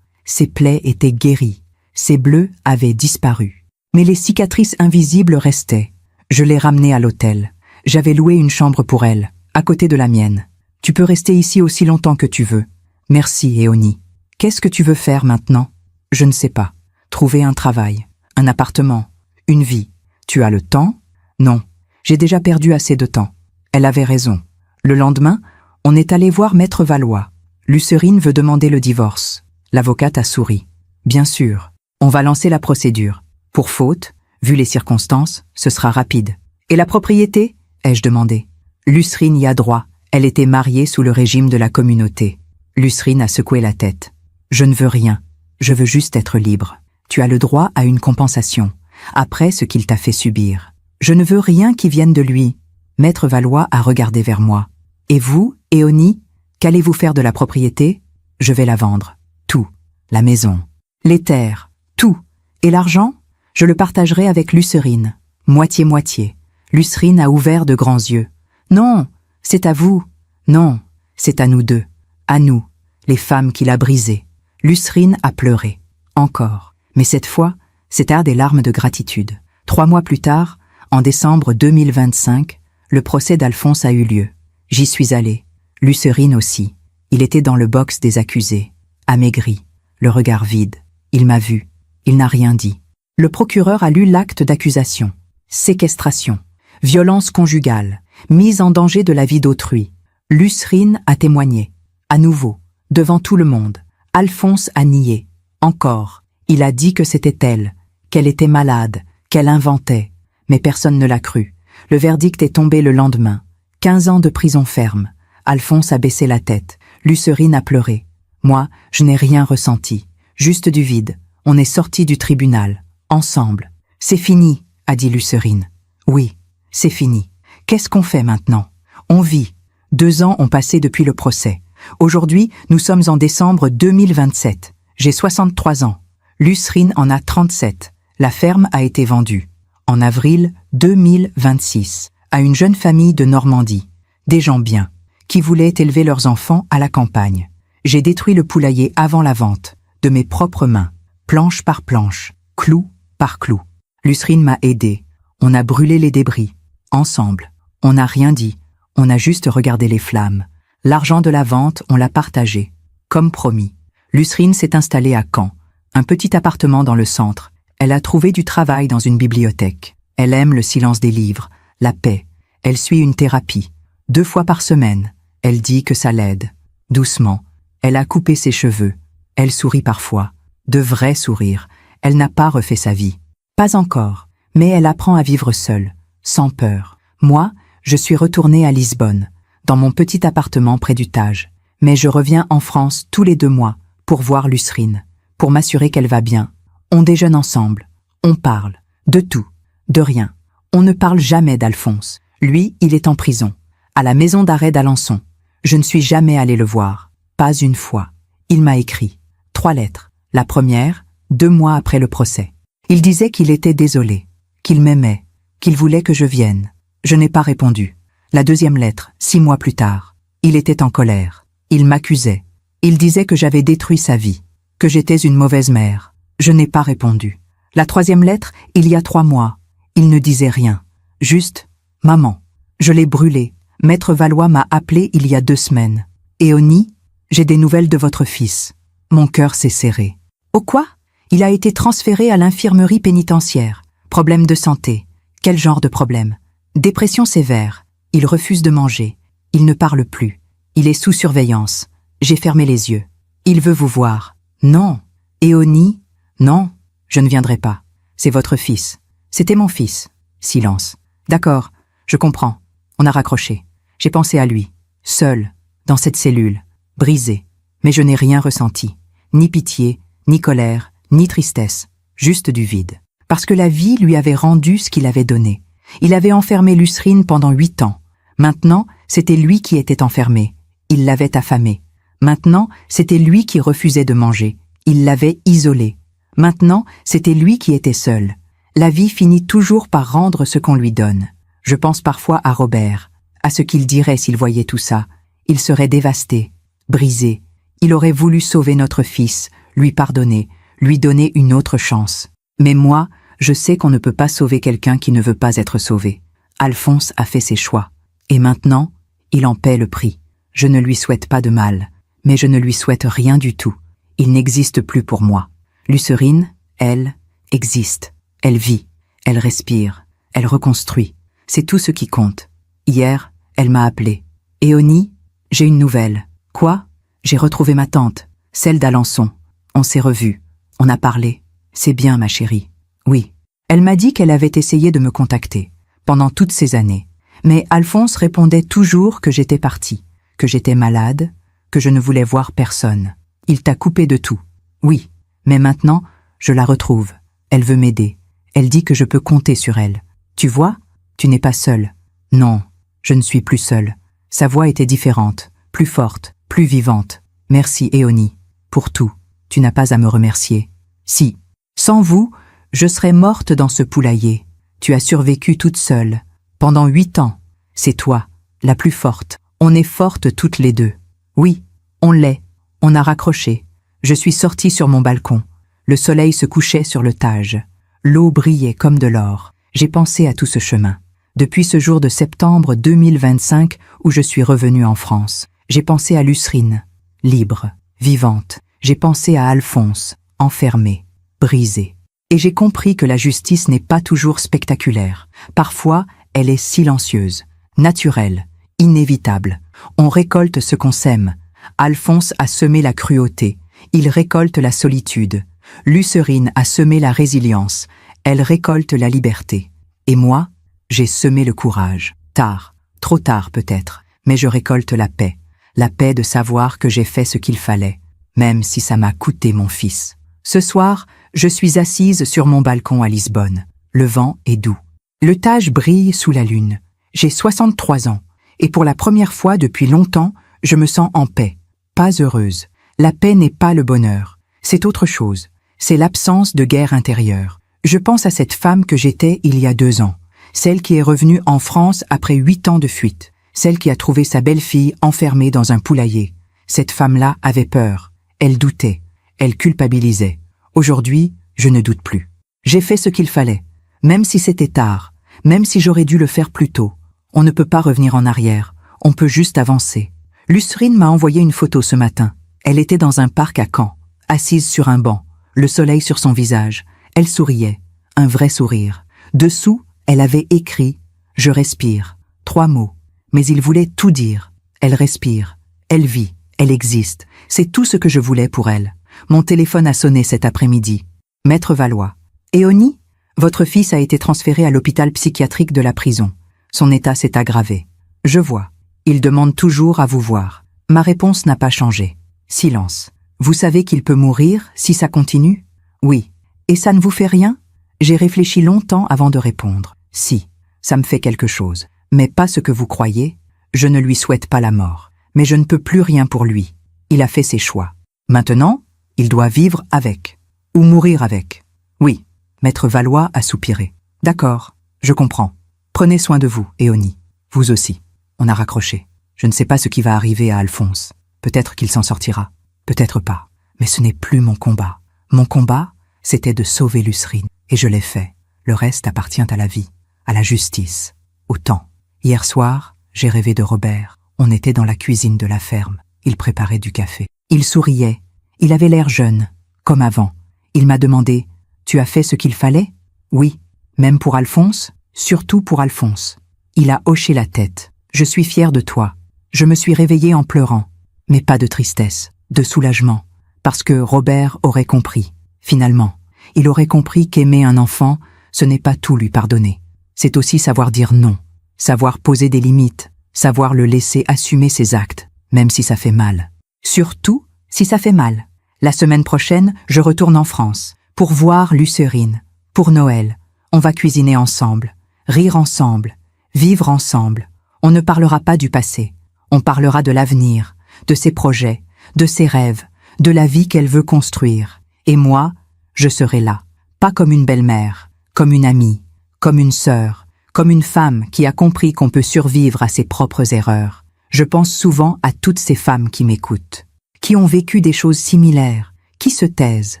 Speaker 1: Ses plaies étaient guéries. Ses bleus avaient disparu. Mais les cicatrices invisibles restaient. Je l'ai ramenée à l'hôtel. J'avais loué une chambre pour elle, à côté de la mienne. « Tu peux rester ici aussi longtemps que tu veux. »« Merci, Éonie. Qu'est-ce que tu veux faire maintenant ? » ?»« Je ne sais pas. Trouver un travail, un appartement, une vie. Tu as le temps ? » ?»« Non. J'ai déjà perdu assez de temps. » Elle avait raison. Le lendemain, on est allé voir Maître Valois. Lucérine veut demander le divorce. L'avocate a souri. « Bien sûr. On va lancer la procédure. Pour faute, vu les circonstances, ce sera rapide. »« Et la propriété ?» ai-je demandé. Lucérine y a droit. Elle était mariée sous le régime de la communauté. Lucérine a secoué la tête. « Je ne veux rien. Je veux juste être libre. Tu as le droit à une compensation, après ce qu'il t'a fait subir. Je ne veux rien qui vienne de lui. » Maître Valois a regardé vers moi. « Et vous, Éonie, qu'allez-vous faire de la propriété ? » ?»« Je vais la vendre. Tout. La maison. Les terres. Tout. Et l'argent ? Je le partagerai avec Lucérine. Moitié-moitié. » Lucérine a ouvert de grands yeux. « Non, c'est à vous. Non, c'est à nous deux. À nous, les femmes qu'il a brisées. » Lucérine a pleuré. Encore. Mais cette fois, c'était des larmes de gratitude. 3 mois plus tard, en décembre 2025, le procès d'Alphonse a eu lieu. J'y suis allée. Lucérine aussi. Il était dans le box des accusés. Amaigri, le regard vide. Il m'a vu. Il n'a rien dit. Le procureur a lu l'acte d'accusation. Séquestration, violence conjugale, mise en danger de la vie d'autrui. Lucérine a témoigné. À nouveau, devant tout le monde. Alphonse a nié. Encore, il a dit que c'était elle, qu'elle était malade, qu'elle inventait. Mais personne ne l'a cru. Le verdict est tombé le lendemain. 15 ans de prison ferme. Alphonse a baissé la tête. Lucérine a pleuré. Moi, je n'ai rien ressenti. Juste du vide. On est sortis du tribunal. Ensemble. C'est fini, a dit Lucérine. Oui, c'est fini. Qu'est-ce qu'on fait maintenant ? On vit. 2 ans ont passé depuis le procès. Aujourd'hui, nous sommes en décembre 2027. J'ai 63 ans. Lucérine en a 37. La ferme a été vendue. En avril 2026, à une jeune famille de Normandie. Des gens bien, qui voulaient élever leurs enfants à la campagne. J'ai détruit le poulailler avant la vente, de mes propres mains, planche par planche, clou par clou. Lucérine m'a aidé. On a brûlé les débris, ensemble. On n'a rien dit, on a juste regardé les flammes. L'argent de la vente, on l'a partagé, comme promis. Lucérine s'est installée à Caen, un petit appartement dans le centre. Elle a trouvé du travail dans une bibliothèque. Elle aime le silence des livres, la paix. Elle suit une thérapie. 2 fois par semaine. Elle dit que ça l'aide. Doucement, elle a coupé ses cheveux. Elle sourit parfois. De vrais sourires. Elle n'a pas refait sa vie. Pas encore, mais elle apprend à vivre seule, sans peur. Moi, je suis retournée à Lisbonne, dans mon petit appartement près du Tage. Mais je reviens en France tous les 2 mois pour voir Lucérine, pour m'assurer qu'elle va bien. On déjeune ensemble, on parle, de tout, de rien. On ne parle jamais d'Alphonse. Lui, il est en prison, à la maison d'arrêt d'Alençon. Je ne suis jamais allée le voir, pas une fois. Il m'a écrit 3 lettres. La première, 2 mois après le procès. Il disait qu'il était désolé, qu'il m'aimait, qu'il voulait que je vienne. Je n'ai pas répondu. La deuxième lettre, 6 mois plus tard. Il était en colère. Il m'accusait. Il disait que j'avais détruit sa vie, que j'étais une mauvaise mère. Je n'ai pas répondu. La 3e lettre, il y a 3 mois. Il ne disait rien. Juste, maman. Je l'ai brûlé. Maître Valois m'a appelé il y a 2 semaines. Éonie, j'ai des nouvelles de votre fils. Mon cœur s'est serré. Oh quoi? Il a été transféré à l'infirmerie pénitentiaire. Problème de santé. Quel genre de problème? Dépression sévère. Il refuse de manger. Il ne parle plus. Il est sous surveillance. J'ai fermé les yeux. Il veut vous voir. Non. Éonie? Non, je ne viendrai pas. C'est votre fils. C'était mon fils. Silence. D'accord, je comprends. On a raccroché. J'ai pensé à lui. Seul, dans cette cellule. Brisé. Mais je n'ai rien ressenti. Ni pitié, ni colère, ni tristesse. Juste du vide. Parce que la vie lui avait rendu ce qu'il avait donné. Il avait enfermé Lucrine pendant 8 ans. Maintenant, c'était lui qui était enfermé. Il l'avait affamé. Maintenant, c'était lui qui refusait de manger. Il l'avait isolé. Maintenant, c'était lui qui était seul. La vie finit toujours par rendre ce qu'on lui donne. Je pense parfois à Robert, à ce qu'il dirait s'il voyait tout ça. Il serait dévasté, brisé. Il aurait voulu sauver notre fils, lui pardonner, lui donner une autre chance. Mais moi, je sais qu'on ne peut pas sauver quelqu'un qui ne veut pas être sauvé. Alphonse a fait ses choix. Et maintenant, il en paie le prix. Je ne lui souhaite pas de mal, mais je ne lui souhaite rien du tout. Il n'existe plus pour moi. Lucrine, elle, existe. Elle vit, elle respire, elle reconstruit. C'est tout ce qui compte. Hier, elle m'a appelé. Éonie, j'ai une nouvelle. Quoi? J'ai retrouvé ma tante, celle d'Alençon. On s'est revus. On a parlé. C'est bien, ma chérie. Oui. Elle m'a dit qu'elle avait essayé de me contacter, pendant toutes ces années. Mais Alphonse répondait toujours que j'étais partie, que j'étais malade, que je ne voulais voir personne. Il t'a coupé de tout. Oui. Mais maintenant, je la retrouve. Elle veut m'aider. Elle dit que je peux compter sur elle. Tu vois? Tu n'es pas seule. Non, je ne suis plus seule. Sa voix était différente, plus forte, plus vivante. Merci, Éonie, pour tout. Tu n'as pas à me remercier. Si. Sans vous, je serais morte dans ce poulailler. Tu as survécu toute seule. Pendant 8 ans. C'est toi, la plus forte. On est fortes toutes les deux. Oui, on l'est. On a raccroché. Je suis sortie sur mon balcon. Le soleil se couchait sur le Tage. L'eau brillait comme de l'or. J'ai pensé à tout ce chemin. Depuis ce jour de septembre 2025 où je suis revenue en France, j'ai pensé à Lucrine, libre, vivante. J'ai pensé à Alphonse, enfermé, brisé. Et j'ai compris que la justice n'est pas toujours spectaculaire. Parfois, elle est silencieuse, naturelle, inévitable. On récolte ce qu'on sème. Alphonse a semé la cruauté. Il récolte la solitude. Lucrine a semé la résilience. Elle récolte la liberté. Et moi, j'ai semé le courage. Tard, trop tard peut-être, mais je récolte la paix de savoir que j'ai fait ce qu'il fallait, même si ça m'a coûté mon fils. Ce soir, je suis assise sur mon balcon à Lisbonne. Le vent est doux. Le Tage brille sous la lune. J'ai 63 ans, et pour la première fois depuis longtemps, je me sens en paix, pas heureuse. La paix n'est pas le bonheur, c'est autre chose. C'est l'absence de guerre intérieure. Je pense à cette femme que j'étais il y a 2 ans, celle qui est revenue en France après 8 ans de fuite, celle qui a trouvé sa belle-fille enfermée dans un poulailler. Cette femme-là avait peur, elle doutait, elle culpabilisait. Aujourd'hui, je ne doute plus. J'ai fait ce qu'il fallait, même si c'était tard, même si j'aurais dû le faire plus tôt. On ne peut pas revenir en arrière, on peut juste avancer. Lucrine m'a envoyé une photo ce matin. Elle était dans un parc à Caen, assise sur un banc, le soleil sur son visage. Elle souriait, un vrai sourire. Dessous, elle avait écrit « Je respire », 3 mots. Mais il voulait tout dire. Elle respire, elle vit, elle existe. C'est tout ce que je voulais pour elle. Mon téléphone a sonné cet après-midi. Maître Valois. Éonie, votre fils a été transféré à l'hôpital psychiatrique de la prison. Son état s'est aggravé. Je vois. Il demande toujours à vous voir. Ma réponse n'a pas changé. Silence. Vous savez qu'il peut mourir si ça continue? Oui. Et ça ne vous fait rien? J'ai réfléchi longtemps avant de répondre. Si, ça me fait quelque chose. Mais pas ce que vous croyez. Je ne lui souhaite pas la mort. Mais je ne peux plus rien pour lui. Il a fait ses choix. Maintenant, il doit vivre avec. Ou mourir avec. Oui. Maître Valois a soupiré. D'accord, je comprends. Prenez soin de vous, Éonie. Vous aussi. On a raccroché. Je ne sais pas ce qui va arriver à Alphonse. Peut-être qu'il s'en sortira. Peut-être pas. Mais ce n'est plus mon combat. Mon combat, c'était de sauver Lucrine. Et je l'ai fait. Le reste appartient à la vie, à la justice, au temps. Hier soir, j'ai rêvé de Robert. On était dans la cuisine de la ferme. il préparait du café. Il souriait, il avait l'air jeune, comme avant. Il m'a demandé « Tu as fait ce qu'il fallait ?» « Oui, même pour Alphonse, surtout pour Alphonse. » Il a hoché la tête. « Je suis fier de toi. » Je me suis réveillée en pleurant, mais pas de tristesse, de soulagement, parce que Robert aurait compris. Finalement, il aurait compris qu'aimer un enfant, ce n'est pas tout lui pardonner. C'est aussi savoir dire non, savoir poser des limites, savoir le laisser assumer ses actes, même si ça fait mal. Surtout si ça fait mal. La semaine prochaine, je retourne en France, pour voir Lucérine. Pour Noël, on va cuisiner ensemble, rire ensemble, vivre ensemble. On ne parlera pas du passé, on parlera de l'avenir, de ses projets, de ses rêves, de la vie qu'elle veut construire. Et moi, je serai là, pas comme une belle-mère, comme une amie, comme une sœur, comme une femme qui a compris qu'on peut survivre à ses propres erreurs. Je pense souvent à toutes ces femmes qui m'écoutent, qui ont vécu des choses similaires, qui se taisent,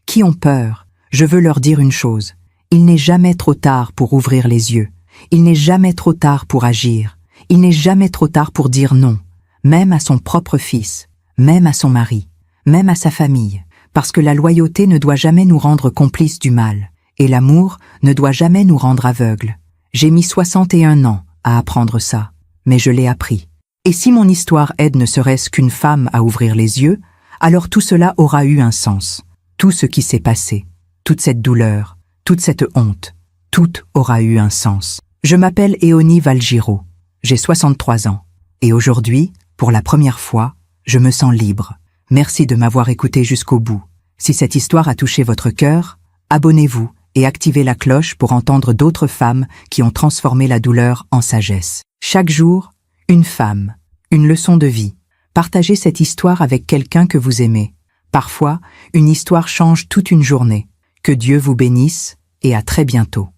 Speaker 1: qui ont peur. Je veux leur dire une chose. Il n'est jamais trop tard pour ouvrir les yeux. Il n'est jamais trop tard pour agir. Il n'est jamais trop tard pour dire non, même à son propre fils, même à son mari, même à sa famille, parce que la loyauté ne doit jamais nous rendre complices du mal, et l'amour ne doit jamais nous rendre aveugles. J'ai mis 61 ans à apprendre ça, mais je l'ai appris. Et si mon histoire aide ne serait-ce qu'une femme à ouvrir les yeux, alors tout cela aura eu un sens. Tout ce qui s'est passé, toute cette douleur, toute cette honte, tout aura eu un sens. Je m'appelle Éonie Valgiraud, j'ai 63 ans, et aujourd'hui, pour la première fois, je me sens libre. Merci de m'avoir écouté jusqu'au bout. Si cette histoire a touché votre cœur, abonnez-vous et activez la cloche pour entendre d'autres femmes qui ont transformé la douleur en sagesse. Chaque jour, une femme, une leçon de vie. Partagez cette histoire avec quelqu'un que vous aimez. Parfois, une histoire change toute une journée. Que Dieu vous bénisse et à très bientôt.